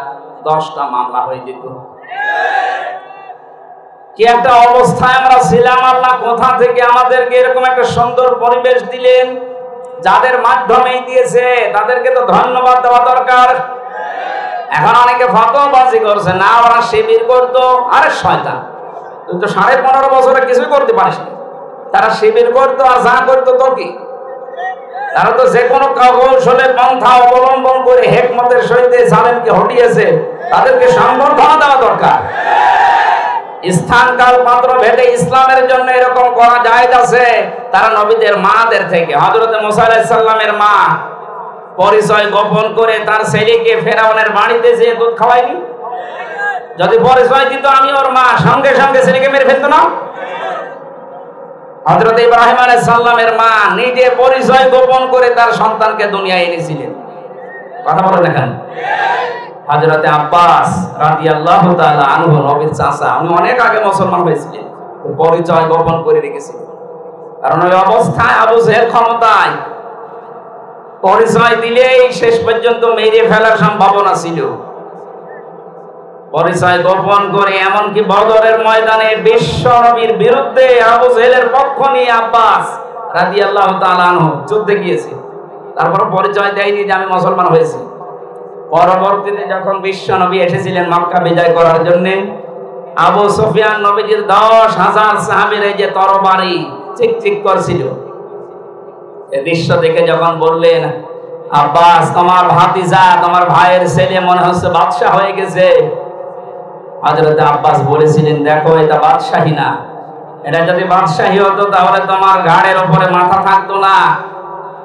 10টা মামলা হয়ে যেত। কি একটা অবস্থায় আমরা ছিলাম। আল্লাহ কোথা থেকে আমাদেরকে এরকম একটা সুন্দর পরিবেশ দিলেন। যাদের মাধ্যমেই দিয়েছে তাদেরকে তো ধন্যবাদ দেওয়া দরকার। এখন অনেকে ফতোয়াবাজি করছে, না ওরা শিবির করতো। আরে শয়তান, তুই তো 15.5 বছরে কিছুই করতে পারিস না। তারা শিবির করতো আর যা করতো তো কি, তারা তো যে কোনো কৌশলে পন্থা অবলম্বন করে হিকমতের সহিত জালেমকে হটিয়েছে। তাদেরকে সম্বর্ধনা দেওয়া দরকার। স্থান কাল পাত্র ভেদে ইসলামের জন্য এরকম করা জায়েজ আছে। তারা নবীদের মাদের থেকে, হযরত মুসা আলাইহিস সালামের মা পরিচয় গোপন করে তার ছেলেকে ফেরাউনের বাড়িতে যেয়ে দুধ খাওয়ায়নি? যদি পরিচয় দিত আমি ওর মা, সঙ্গে সঙ্গে ছেলেকে মেরে ফেলতো না? হযরত ইব্রাহিম আলাইহিস সালামের মা নিজে পরিচয় গোপন করে তার সন্তানকে দুনিয়ায় এনেছিলেন। কথা বলে দেখেন। হযরত আব্বাস রাদিয়াল্লাহু তাআলা আনহু নবীর চাচা, উনি অনেক আগে মুসলমান হয়েছিলেন, পরিচয় গোপন করে রেখেছিলেন। কারণ ওই অবস্থায় আবু জেহেল ক্ষমতায়, পরিচয় দিলেই শেষ পর্যন্ত মেরে ফেলার সম্ভাবনা ছিল। পরিচয় গোপন করে এমনকি বদরের ময়দানে বিশ্ব নবীর বিরুদ্ধে আবু জেহেলের পক্ষ নিয়ে আব্বাস রাদিয়াল্লাহু তাআলা আনহু যুদ্ধে গিয়েছে। তারপর পরিচয় দেয়নি যে আমি মুসলমান হয়েছি। পরবর্তীতে যখন বিশ্ব নবী এসেছিলেন মক্কা বিজয় করার জন্য, আবু সুফিয়ান নবীজির 10,000 সাহাবীর এই যে তরবারি চিকচিক করছিল, এই দৃশ্য দেখে যখন বললেন, আব্বাস তোমার ভাতিজা, তোমার ভাইয়ের ছেলে মনে হচ্ছে বাদশা হয়ে গেছে। হযরত আব্বাস বলেছিলেন, দেখো এটা বাদশাহী না, এটা যদি বাদশাহী হতো তাহলে তোমার ঘাড়ের উপরে মাথা থাকতো না।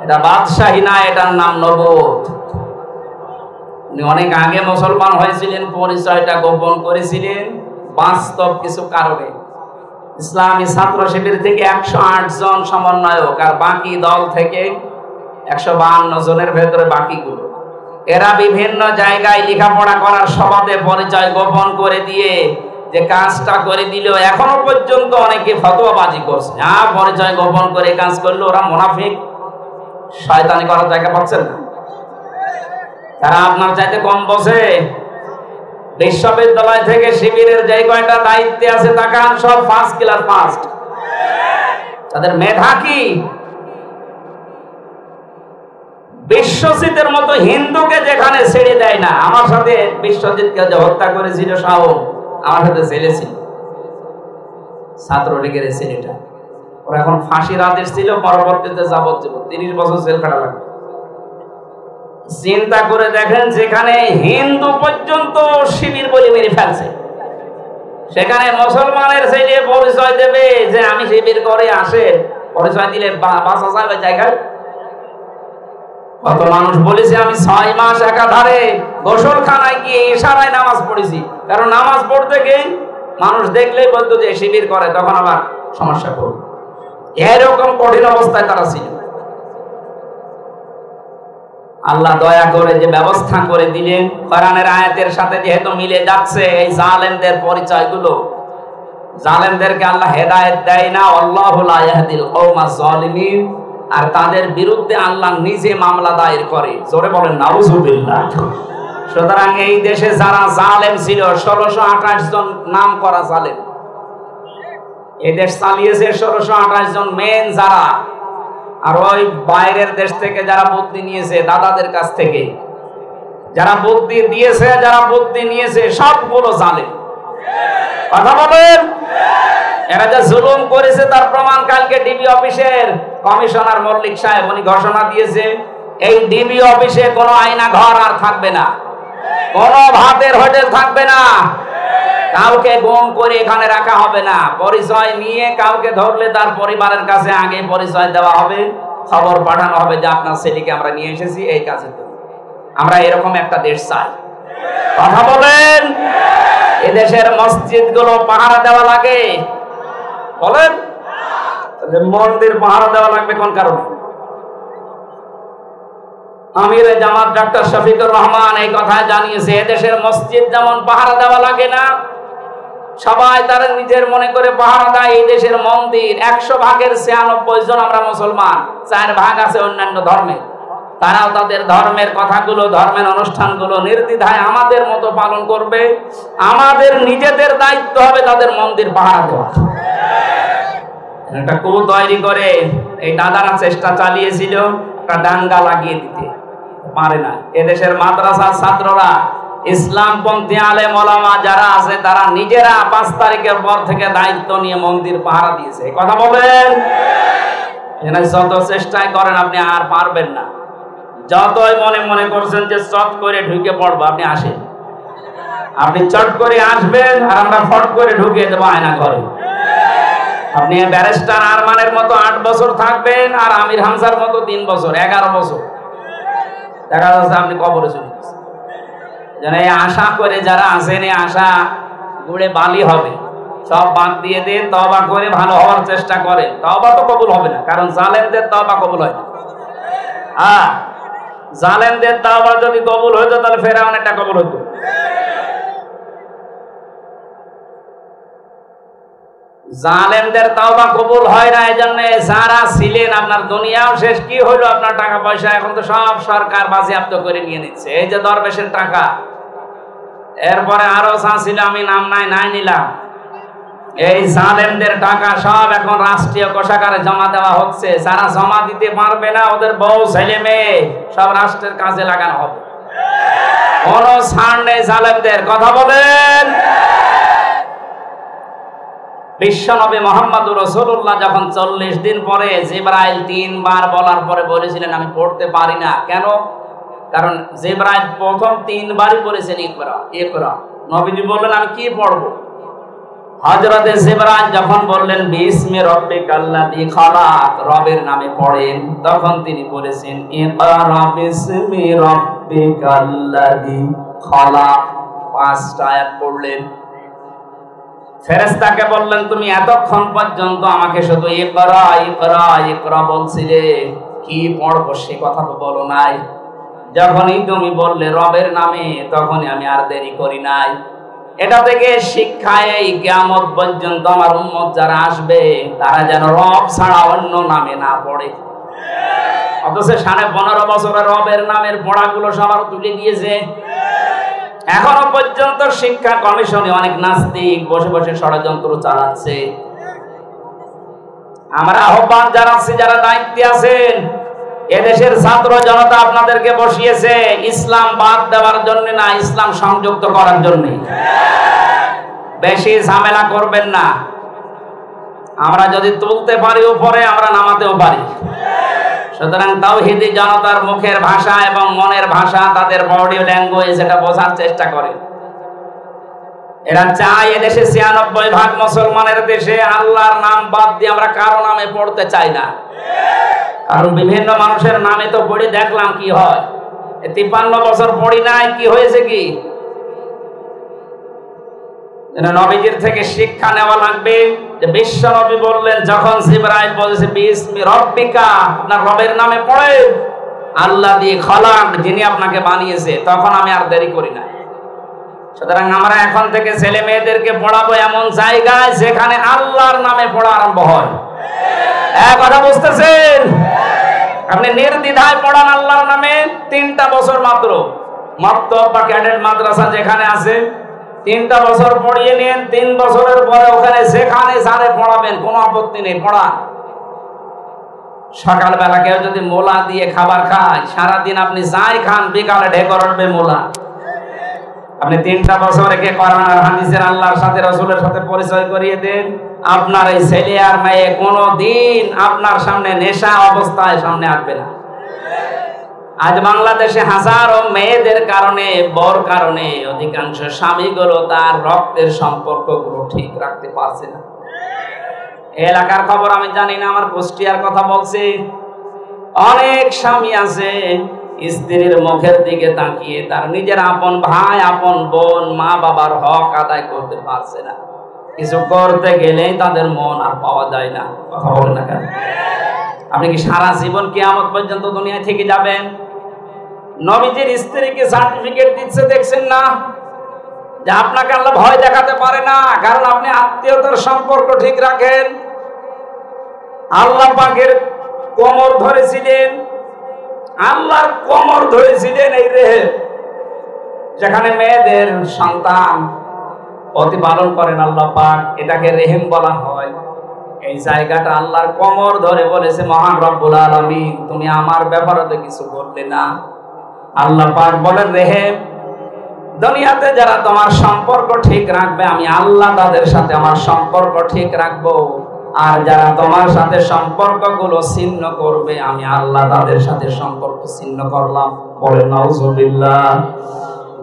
এটা বাদশাহী না, এটার নাম নবুয়ত। উনি অনেক আগে মুসলমান হয়েছিলেন, পরিচয়টা গোপন করেছিলেন বাস্তব কিছু কারণে। ইসলামী ছাত্র শিবির থেকে 108 জন সমন্বয়ক আর বাকি দল থেকে 152 জনের ভেতরে বাকিগুলো, এরা বিভিন্ন জায়গায় লেখাপড়া করার স্বভাবে পরিচয় গোপন করে দিয়ে যে কাজটা করে দিল, এখনো পর্যন্ত অনেকে ফতোয়াবাজি করছে। পরিচয় গোপন করে কাজ করলো, ওরা মুনাফিক, শয়তানি করার জায়গা পাচ্ছেন না। তারা আপনার চাইতে কম বোঝে। বিশ্ববিদ্যালয় থেকে শিবিরের যে কয়টা দায়িত্বে আছে তাকান, সব ফার্স্ট ক্লাস ফার্স্ট। তাদের মেধা কি? বিশ্বজিতের মতো হিন্দুকে যেখানে ছেড়ে দেয় না। আমার সাথে বিশ্বজিৎকে যে হত্যা করেছিল শাওন, আমার সাথে জেলে ছিল, ছাত্রলীগের ছেলেটা। ওর এখন ফাঁসির আদেশ ছিল, পরবর্তীতে যাবজ্জীবন 30 বছর জেল কাটা লাগবে। চিন্তা করে দেখেন, যেখানে হিন্দু পর্যন্ত শিবির বলে মেরে ফেলছে, সেখানে মুসলমানের ছেলে পরিচয় দেবে যে আমি শিবির করে আসে, পরিচয় দিলে বাঁচা যাবে জায়গায়? কত মানুষ বলেছে আমি 6 মাস একাধারে গোসলখানায় গিয়ে ইশারায় নামাজ পড়েছি। কারণ নামাজ পড়তে গিয়ে মানুষ দেখলেই বলতো যে শিবির করে, তখন আবার সমস্যা করবে। এরকম কঠিন অবস্থায় তারা ছিল। আল্লাহ দয়া করে যে ব্যবস্থা করে দিলেন, কোরআনের আয়াতের সাথে যেহেতু মিলে যাচ্ছে, এই জালেমদের পরিচয়গুলো, জালেমদেরকে আল্লাহ হেদায়েত দেয় না, আল্লাহু লা ইয়াহদিল কওমাজ জালিমিন, আর তাদের বিরুদ্ধে আল্লাহ নিজে মামলা দায়ের করে। জোরে বলেন নাউজুবিল্লাহ। সুতরাং এই দেশে যারা জালেম ছিল, 1628 জন নাম করা জালেম এই দেশ চালিয়েছে। 1628 জন মেন যারা, আর ওই বাইরের দেশ থেকে যারা বুদ্ধি নিয়েছে, দাদাদের কাছ থেকে যারা বুদ্ধি দিয়েছে, যারা বুদ্ধি নিয়েছে, সবগুলো জালেম। কথা বলেন। এরা যে জুলুম করেছে তার প্রমাণ কালকে ডিবি অফিসের কমিশনার মল্লিক সাহেব উনি ঘোষণা দিয়েছে, এই ডিবি অফিসে কোনো আয়না ঘর আর থাকবে না, কোনো ভাতের হোটেল থাকবে না, কাউকে গুম করে এখানে রাখা হবে না। পরিচয় নিয়ে কাউকে ধরলে তার পরিবারের কাছে আগে পরিচয় দেওয়া হবে, খবর পাঠানো হবে যে আপনার ছেলেকে আমরা নিয়ে এসেছি এই কাজে। আমরা এরকম একটা দেশ চাই। কথা বলেন। এদেশের মসজিদ গুলো পাহারা দেওয়া লাগে, বলেন মন্দির পাহারা দেওয়া লাগবে কোন কারণে? আমিরে জামাত ডক্টর শফিকুর রহমান এই কথা জানিয়েছে, এদেশের মসজিদ যেমন পাহারা দেওয়া লাগে না, সবাই তারা নিজের মনে করে পাহারা দেয়। এই দেশের মন্দির 100 ভাগের 96 জন আমরা মুসলমান, 4 ভাগ আছে অন্যান্য ধর্মে। তারাও তাদের ধর্মের কথাগুলো, ধর্মের অনুষ্ঠানগুলো নির্দ্বিধায় আমাদের মতো পালন করবে। আমাদের নিজেদের দায়িত্ব হবে তাদের মন্দির পাহারা দেওয়া। একটা কূপ তৈরি করে এই দাদারা চেষ্টা চালিয়েছিল, একটা ডাঙ্গা লাগিয়ে দিতে পারে না। এদেশের মাদ্রাসার ছাত্ররা, ইসলামপন্থী আলেম ওলামা যারা আছে তারা নিজেরা 5 তারিখের পর থেকে দায়িত্ব নিয়ে মন্দির পাহারা দিয়েছে। কথা বলেন, যত চেষ্টাই করেন আপনি আর পারবেন না। যতই মনে মনে করছেন যে চট করে ঢুকে পড়বো, আপনি আসেন, আপনি চট করে আসবেন আর আমরা ফট করে ঢুকিয়ে দেবো আয়না ঘরে। আপনি ব্যারিস্টার আরমানের মতো 8 বছর থাকবেন আর আমির হামজার মতো 3 বছর, 11 বছর। দেখা যাচ্ছে আপনি কবরে চলে গেছেন। যেন এই আশা করে যারা আছেন, এই আশা গুড়ে বালি হবে, সব বাদ দিয়ে দিন, তওবা করে ভালো হওয়ার চেষ্টা করেন। তওবা তো কবুল হবে না, কারণ জালেমদের তওবা কবুল হয় না। জালেমদের তওবা যদি কবুল হইতো তাহলে ফেরাউনেরটা কবুল হইতো। জালেমদের তওবা কবুল হয় না, এজন্য যারা ছিলেন আপনার দুনিয়াও শেষ, কি হলো আপনার টাকা পয়সা এখন তো সব সরকার বাজেয়াপ্ত করে নিয়ে নিচ্ছে। এই যে দরবেশের টাকা, এরপরে আরো ছিল আমি নাম নাই নিলাম, এই জালেমদের টাকা সব এখন রাষ্ট্রীয় কোষাগারে জমা দেওয়া হচ্ছে। যারা জমা দিতে পারবে না ওদের বউ ছেলে মেয়ে সব রাষ্ট্রের কাজে লাগানো হবে। কোনো ছাড় নেই জালেমদের। কথা বলেন। বিশ্বনবী মুহাম্মদুর রাসূলুল্লাহ যখন 40 দিন পরে জিবরাইল 3 বার বলার পরে বলেছিলেন আমি পড়তে পারি না। কেন? কারণ জিবরাইল প্রথম 3 বারই বলেছেন ইকরা ইকরা। নবীজি বললেন আমি কি পড়বো? হযরতে জিবরাইল যখন বললেন বিসমি রাব্বিকাল্লাযী খালাক, রবের নামে পড়েন, তখন তিনি বলেছেন ইকরা বিসমি রাব্বিকাল্লাযী খালাক। 5টা আয়াত পড়লেন। ফেরেশতাকে বললেন তুমি এতক্ষণ পর্যন্ত আমাকে শুধু ইকরা ইকরা ইকরা বলছিলে, কি পড়বো সে কথা তো বলো নাই। যখনই তুমি বললে রবের নামে, তখনই আমি আর দেরি করি নাই। এটা থেকে শিক্ষা, এই কিয়ামত পর্যন্ত আমার উম্মত যারা আসবে তারা যেন রব ছাড়া অন্য নামে না পড়ে। অথচ 15.5 বছরে রবের নামের পড়াগুলো সবার তুলে দিয়েছে। এখনো পর্যন্ত শিক্ষা কমিশনে অনেক নাস্তিক বসে বসে ষড়যন্ত্র চালাচ্ছে। আমরা আহ্বান জানাচ্ছি, যারা দায়িত্বে আছেন, এদেশের ছাত্র জনতা আপনাদেরকে বসিয়েছে ইসলাম বাদ দেওয়ার জন্য না, ইসলাম সংযুক্ত করার জন্য। বেশি ঝামেলা করবেন না। আমরা যদি তুলতে পারি উপরে, আমরা নামাতেও পারি। সুতরাং তাওহীদি জনতার মুখের ভাষা এবং মনের ভাষা, তাদের বডি ল্যাঙ্গুয়েজ, এটা বোঝার চেষ্টা করে। এরা চায় এদেশে 96% মুসলমানের দেশে আল্লাহর নাম বাদ দিয়ে আমরা কারো নামে পড়তে চাই না। কারণ বিভিন্ন মানুষের নামে তো পড়ে দেখলাম কি হয়। 53 বছর পড়ি নাই, কি হয়েছে কি? নবীজির থেকে শিক্ষা নেওয়া লাগবে। যে বিশ্ব নবী বললেন, যখন জিবরাইল বলেছে বিসমি রাব্বিকা, আপনার রবের নামে পড়ে, আল্লাযী খালাক, যিনি আপনাকে বানিয়েছে, তখন আমি আর দেরি করি না। সুতরাং আমরা এখন থেকে ছেলে মেয়েদেরকে পড়াবো এমন জায়গায় যেখানে আল্লাহর নামে পড়া আরম্ভ হয়। এক কথা বুঝতেছেন? আপনি নির্দ্বিধায় পড়ান আল্লাহর নামে। 3টা বছর মাত্র, মক্তব বা ক্যাডেট মাদ্রাসা যেখানে আছে, 3টা বছর পড়িয়ে নিন। 3 বছরের পরে ওখানে যেখানে যারে পড়াবেন কোনো আপত্তি নেই, পড়ান। সকালবেলা কেউ যদি মোলা দিয়ে খাবার খায়, সারাদিন আপনি যাই খান, বিকালে ঢেকর উঠবে মোলা। আপনি 3টা বছর একে কোরআন আর হাদিসের, আল্লাহর সাথে রাসূলের সাথে পরিচয় করিয়ে দেন। আপনার এই ছেলে আর মেয়ে কোনোদিন আপনার সামনে নেশা অবস্থায় সামনে আসবে না। আজ বাংলাদেশে হাজারো মেয়েদের কারণে, বর কারণে, অধিকাংশ স্বামীগুলো তার রক্তের সম্পর্কগুলো ঠিক রাখতে পারছে না। এলাকার খবর আমি জানি না, আমার কুষ্টিয়ার কথা বলছি। অনেক স্বামী আছে স্ত্রীর মুখের দিকে তাকিয়ে তার নিজের আপন ভাই, আপন বোন, মা বাবার হক আদায় করতে পারছে না। কিছু করতে গেলেই তাদের মন আর পাওয়া যায় না। কথা বলেন না কেন? আপনি কি সারা জীবন কিয়ামত পর্যন্ত দুনিয়া থেকে যাবেন? নবীজির স্ত্রীকে সার্টিফিকেট দিচ্ছে, দেখছেন না? যে আপনাকে আল্লাহ ভয় দেখাতে পারে না, কারণ আপনি আত্মীয়তার সম্পর্ক ঠিক রাখেন। আল্লাহ পাকের কোমর ধরেছিলেন, আল্লাহর কোমর ধরেছিলেন এই রেহে, যেখানে মেয়েদের সন্তান প্রতিপালন করেন আল্লাহ পাক, এটাকে রেহেম বলা হয়। এই জায়গাটা আল্লাহর কোমর ধরে বলেছে, মহান রব্বুল আলামিন তুমি আমার ব্যাপারে তো কিছু বললে না। আল্লাহ পাক বলেন, রেহে দুনিয়াতে যারা তোমার সম্পর্ক ঠিক রাখবে আমি আল্লাহ তাদের সাথে আমার সম্পর্ক ঠিক রাখবো, আর যারা তোমার সাথে সম্পর্কগুলো ছিন্ন করবে আমি আল্লাহ তাদের সাথে সম্পর্ক ছিন্ন করলাম। বলেন নাউজুবিল্লাহ।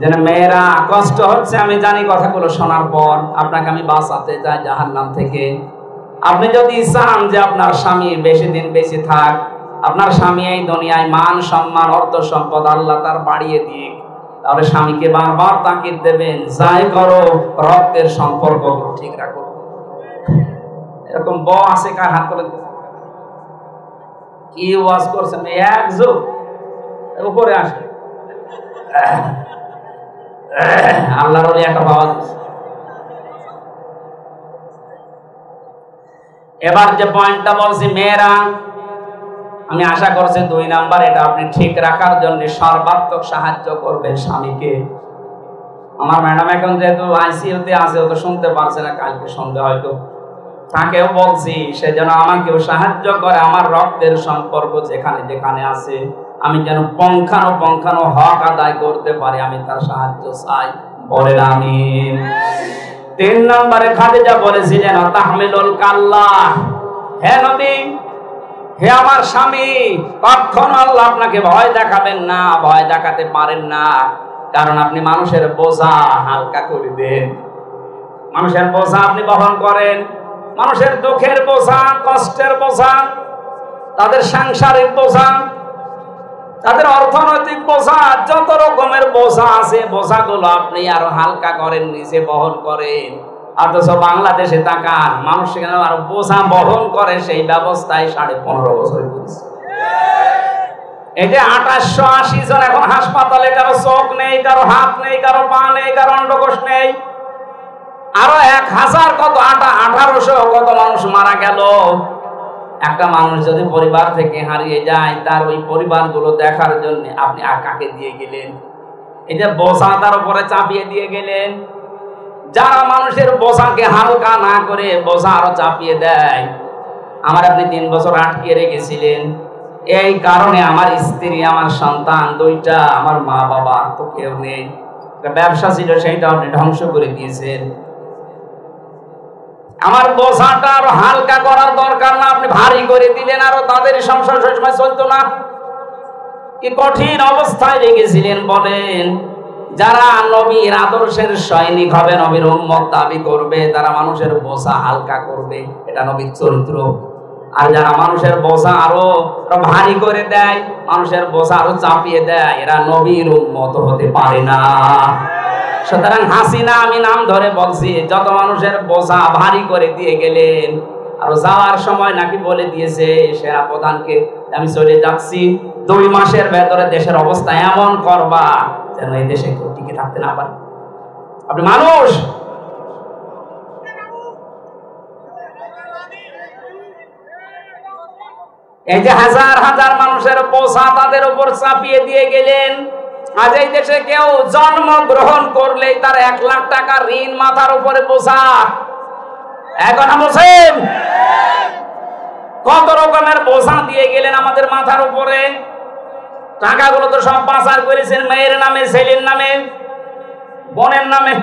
যেন মেয়েরা কষ্ট হচ্ছে আমি জানি, কথাগুলো শোনার পর আপনাকে আমি বাঁচাতে চাই জাহান্নাম থেকে। আপনি যদি চান যে আপনার স্বামী বেশি দিন বেঁচে থাক, আপনার স্বামী এই দুনিয়ায় মান সম্মান অর্থ সম্পদ আল্লাহ তার বাড়িয়ে দিয়ে, তাহলে স্বামীকে বারবার তাকিদ দেবেন, যাই করো রক্তের সম্পর্কগুলো ঠিক রাখো। এরকম বউ আছে কার হাত করে কি ওয়াজ করছেন? এক যুগ উপরে আসে আল্লাহর ওলি একটা পাওয়া যাচ্ছে। এবার যে পয়েন্টটা বলছি, মেয়েরা আমি আশা করছি 2 নাম্বার এটা আপনি ঠিক রাখার জন্য সর্বাত্মক সাহায্য করবেন স্বামীকে। আমার ম্যাডাম এখন যেহেতু আইসিইউতে আছে, ও তো শুনতে পারছে না, কালকে সন্ধ্যা হয়তো তাকেও বলছি সে যেন আমাকেও সাহায্য করে, আমার রক্তের সম্পর্ক যেখানে যেখানে আছে আমি যেন পঙ্খানো হক আদায় করতে পারি, আমি তার সাহায্য চাই। বলেন আমিন। 3 নম্বরে খাদিজা বলেছিলেন, তাহমিলুল কাল্লাহ, হে নবী, হে আমার স্বামী, কখনো আল্লাহ আপনাকে ভয় দেখাবেন না, ভয় দেখাতে পারেন না, কারণ আপনি মানুষের বোঝা হালকা করে দেন। মানুষের বোঝা আপনি বহন করেন, মানুষের দুঃখের বোঝা, কষ্টের বোঝা, তাদের সাংসারিক বোঝা, তাদের অর্থনৈতিক বোঝা, যত রকমের বোঝা আছে বোঝাগুলো আপনি আরো হালকা করেন, নিজে বহন করেন। অথচ বাংলাদেশে তাকান, মানুষ সেখানে আর বোঝা বহন করে সেই ব্যবস্থায় 15.5 বছর করেছে। এই যে 2880 জন এখন হাসপাতালে, কারো চোখ নেই, কারো হাত নেই, কারো পা নেই, কারো অন্ডকোষ নেই, আরো 1000 কত 1800 কত মানুষ মারা গেল। একটা মানুষ যদি পরিবার থেকে হারিয়ে যায়, তার ওই পরিবারগুলো দেখার জন্য আপনি কাকে দিয়ে গেলেন? এই যে বোঝা তার উপরে চাপিয়ে দিয়ে গেলেন। যারা মানুষের বোঝাকে হালকা না করে বোঝা আরো চাপিয়ে দেয়, আমার আপনি 3 বছর আটকে রেখেছিলেন, এই কারণে আমার স্ত্রী, আমার সন্তান 2টা, আমার মা বাবা তো কেউ নেই, ব্যবসা ছিল সেইটা আপনি ধ্বংস করে দিয়েছেন। আমার বোঝাটা আরো হালকা করার দরকার না, আপনি ভারী করে দিলেন, আরো তাদের সংসার সময় চলতো না। কি কঠিন অবস্থায় রেখেছিলেন বলেন। যারা নবীর আদর্শের সৈনিক হবে, নবীর উম্মত দাবি করবে, তারা মানুষের বোঝা হালকা করবে, এটা নবীর চরিত্র। আর যারা মানুষের বোঝা আরো ভারী করে দেয়, মানুষের বোঝা আরো চাপিয়ে দেয়, এরা নবীর উম্মত হতে পারে না। সুতরাং হাসিনা, আমি নাম ধরে বলছি, যত মানুষের বোঝা ভারী করে দিয়ে গেলেন, আর যাওয়ার সময় নাকি বলে দিয়েছে সেনা প্রধানকে, আমি চলে যাচ্ছি, 2 মাসের ভেতরে দেশের অবস্থা এমন করবা যেন এই দেশে কেউ টিকে থাকতে না পারে। আপনি মানুষ, এই যে হাজার হাজার মানুষের বোঝা তাদের উপর চাপিয়ে দিয়ে গেলেন। আজ এই দেশে কেউ জন্মগ্রহণ করলেই তার 1 লাখ টাকা ঋণ মাথার উপরে বোঝা। এখন বলছেন কত রকমের বোঝা দিয়ে গেলেন আমাদের মাথার উপরে। টাকাগুলো তো সব পাচার করেছেন মেয়ের নামে, ছেলের নামে, বোনের নামে।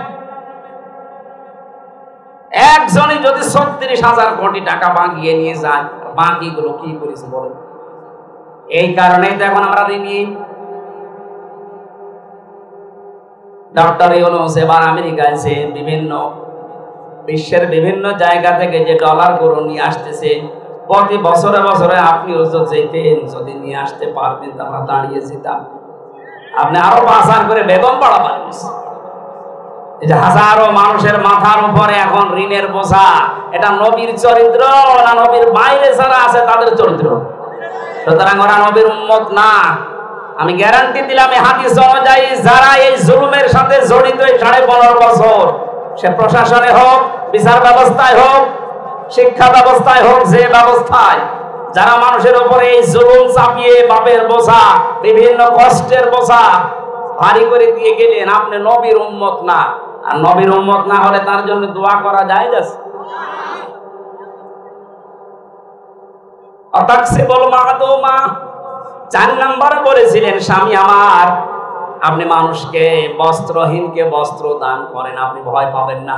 একজনই যদি 36,000 কোটি টাকা বাঁকিয়ে নিয়ে যায়, বাকিগুলো কি করেছে বলেন? এই কারণেই তো এখন আমরা ঋণী। ডক্টর ইউনূস এবার আমেরিকায় যে বিভিন্ন বিশ্বের বিভিন্ন জায়গা থেকে যে ডলারগুলো নিয়ে আসতেছে, প্রতি বছরে বছরে আপনিও যেতেন, যদি নিয়ে আসতে পারতেন আমরা দাঁড়িয়ে যেতাম। আপনি আরো পাচার করে বেগম পাড়া পারেন। এই যে হাজারো মানুষের মাথার উপরে এখন ঋণের বোঝা, এটা নবীর চরিত্র না নবীর বাইরে যারা আছে তাদের চরিত্র? সুতরাং ওরা নবীর উম্মত না। আমি গ্যারান্টি দিলাম এই হাদিস অনুযায়ী যারা এই জুলুমের সাথে জড়িত 15.5 বছর, সে প্রশাসনে হোক, বিচার ব্যবস্থায় হোক, শিক্ষা ব্যবস্থায় হোক, যে ব্যবস্থায়, যারা মানুষের উপরে এই জুলুম চাপিয়ে বাপের বোঝা, বিভিন্ন কষ্টের বোঝা ভারী করে দিয়ে গেলেন, আপনি নবীর উম্মত না। আর নবীর উম্মত না হলে তার জন্য দোয়া করা যায়? অতাকসিবুল মাদুমা। 4 নম্বরে বলেছিলেন, স্বামী আমার, আপনি মানুষকে বস্ত্রহীনকে বস্ত্র দান করেন, আপনি ভয় পাবেন না।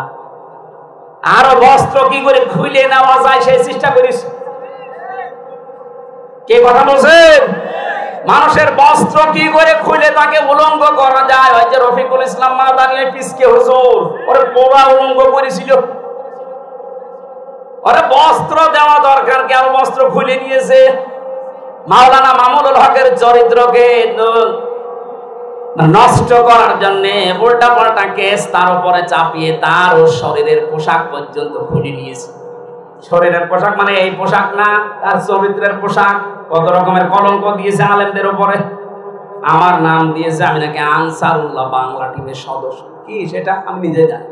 আরো বস্ত্র কি করে খুলে নেওয়া যায় সেই চেষ্টা করিস। কে কথা বলছেন? মানুষের বস্ত্র কি করে খুলে তাকে উলঙ্গ করা যায়। ওই যে রফিকুল ইসলাম মাদানী পিসকে হুজুর, ওরে পোড়া উলঙ্গ করেছিল। ওরে বস্ত্র দেওয়া দরকার, কেন বস্ত্র খুলে নিয়েছে। মাওলানা মামুনুল হকের চরিত্রকে নষ্ট করার জন্য উল্টা পাল্টা কেস তার উপরে চাপিয়ে তার ও শরীরের পোশাক পর্যন্ত খুলে নিয়েছে। শরীরের পোশাক মানে এই পোশাক না, তার চরিত্রের পোশাক। কত রকমের কলঙ্ক দিয়েছে আলেমদের উপরে। আমার নাম দিয়েছে, আমি নাকি আনসারুল্লাহ বাংলা টিমের সদস্য। কি সেটা আমি নিজে জানি।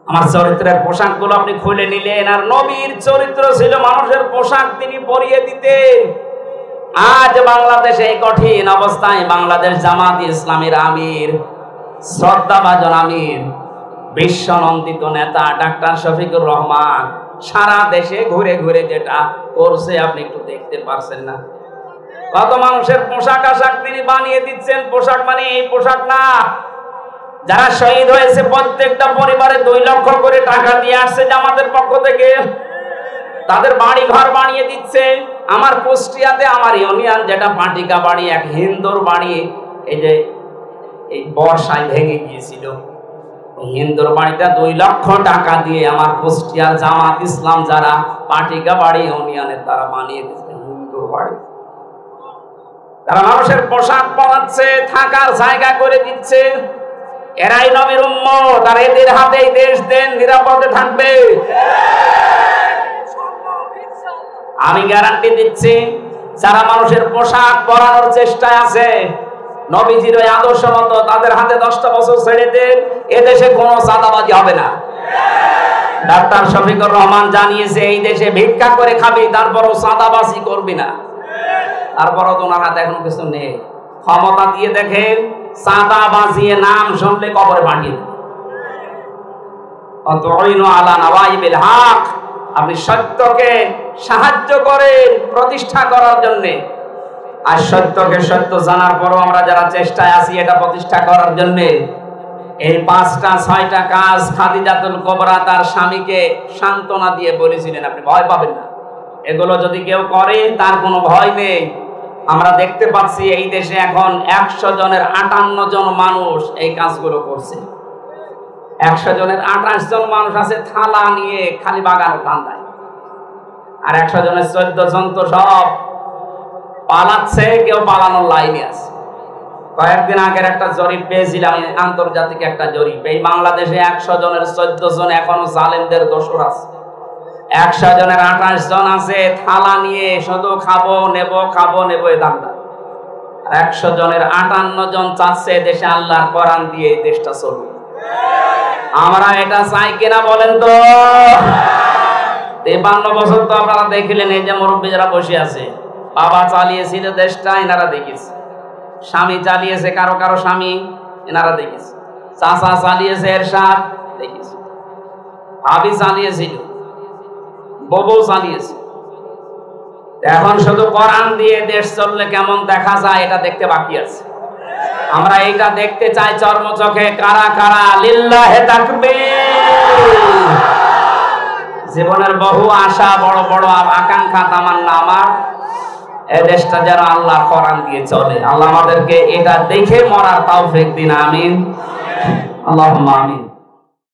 আমার চরিত্রের পোশাক গুলো আপনি খুলে নিলেন। আর নবীর চরিত্র ছিল মানুষের পোশাক তিনি পরিয়ে দিতেন। আজ বাংলাদেশে এই কঠিন অবস্থায় বাংলাদেশ জামাত ইসলামের আমির, শ্রদ্ধাভাজন আমির, বিশ্বনন্দিত নেতা ডাক্তার শফিকুর রহমান সারা দেশে ঘুরে ঘুরে যেটা করছে আপনি একটু দেখতে পারছেন না। কত মানুষের পোশাক আশাক তিনি বানিয়ে দিচ্ছেন। পোশাক মানে এই পোশাক না। যারা শহীদ হয়েছে প্রত্যেকটা পরিবারে 2 লক্ষ করে টাকা দিয়ে আসছে জামাতের পক্ষ থেকে। তাদের বাড়ি ঘর বানিয়ে দিচ্ছে। আমার কুষ্টিয়াতে আমার ইউনিয়ন যেটা পাটিকা বাড়ি, এক হিন্দুর বাড়ি, এই যে এই বর্ষায় ভেঙে গিয়েছিল, হিন্দুর বাড়িটা 2 লক্ষ টাকা দিয়ে আমার কুষ্টিয়ার জামাত ইসলাম যারা পাটিকা বাড়ি ইউনিয়নে তারা বানিয়ে দিচ্ছে হিন্দুর বাড়ি। তারা মানুষের পোশাক পরাচ্ছে, থাকার জায়গা করে দিচ্ছে। এরাই নবীর উম্মত। আর এদের হাতেই দেশ দেন নিরাপদে থাকবে। আমি গ্যারান্টি দিচ্ছি, যারা মানুষের পোশাক পরানোর চেষ্টায় আছে নবীজির ওই আদর্শ মতো, তাদের হাতে 10টা বছর ছেড়ে দেন, এদেশে কোনো চাঁদাবাজি হবে না। ডাক্তার শফিকুর রহমান জানিয়েছে, এই দেশে ভিক্ষা করে খাবি, তারপরও চাঁদাবাজি করবি না। তারপরও তো ওনার হাতে এখন কিছু নেই। ক্ষমতা দিয়ে দেখেন, চাঁদা বাজিয়ে নাম শুনলে কবরে পাঠিয়ে দেন। আলা নাওয়াইবিল হক, আপনি সত্যকে সাহায্য করেন প্রতিষ্ঠা করার জন্য। আর সত্যকে সত্য জানার পরও আমরা যারা চেষ্টায় আছি এটা প্রতিষ্ঠা করার জন্য, এই 5টা 6টা কাজ খাদিজাতুল কুবরা তার স্বামীকে সান্ত্বনা দিয়ে বলেছিলেন, আপনি ভয় পাবেন না। এগুলো যদি কেউ করে তার কোনো ভয় নেই। আমরা দেখতে পাচ্ছি এই দেশে এখন 100 জনের 58 জন মানুষ এই কাজগুলো করছে। 100 জনের 28 জন মানুষ আছে থালা নিয়ে খালি বাগানোর ধান্দায়। আর 100 জনের 14 জন তো সব পালাচ্ছে, কেউ পালানোর লাইনে আছে। কয়েকদিন আগের একটা জরিপ পেয়েছিলাম, আন্তর্জাতিক একটা জরিপ। এই বাংলাদেশে 100 জনের 14 জন এখনো জালেমদের দোসর আছে। 100 জনের 28 জন আছে থালা নিয়ে শুধু খাবো নেবো এ ধান্দা। আর 100 জনের 58 জন চাচ্ছে দেশে আল্লাহর কোরআন দিয়ে এই দেশটা চলুক। আমরা এটা চাই কিনা বলেন তো? 53 বছর তো আপনারা দেখলেন, এই যে মুরব্বী যারা বসে আছে, বাবা চালিয়েছিল দেশটা, এনারা দেখেছে। স্বামী চালিয়েছে, কারো স্বামী, এনারা দেখেছে। চাচা চালিয়েছে, এরশাদ দেখেছে। ভাবি চালিয়েছিল, বউ চালিয়েছে। এখন শুধু কোরআন দিয়ে দেশ চললে কেমন দেখা যায় এটা দেখতে বাকি আছে। আমরা এইটা দেখতে চাই চর্মচোখে। কারা কারা লিল্লাহে তাকবীর। জীবনের বহু আশা, বড় বড় আকাঙ্ক্ষা, তামান্না আমার, এই দেশটা যেন আল্লাহর কোরআন দিয়ে চলে। আল্লাহ আমাদেরকে এটা দেখে মরার তৌফিক দিন। আমিন, আল্লাহুম্মা আমিন।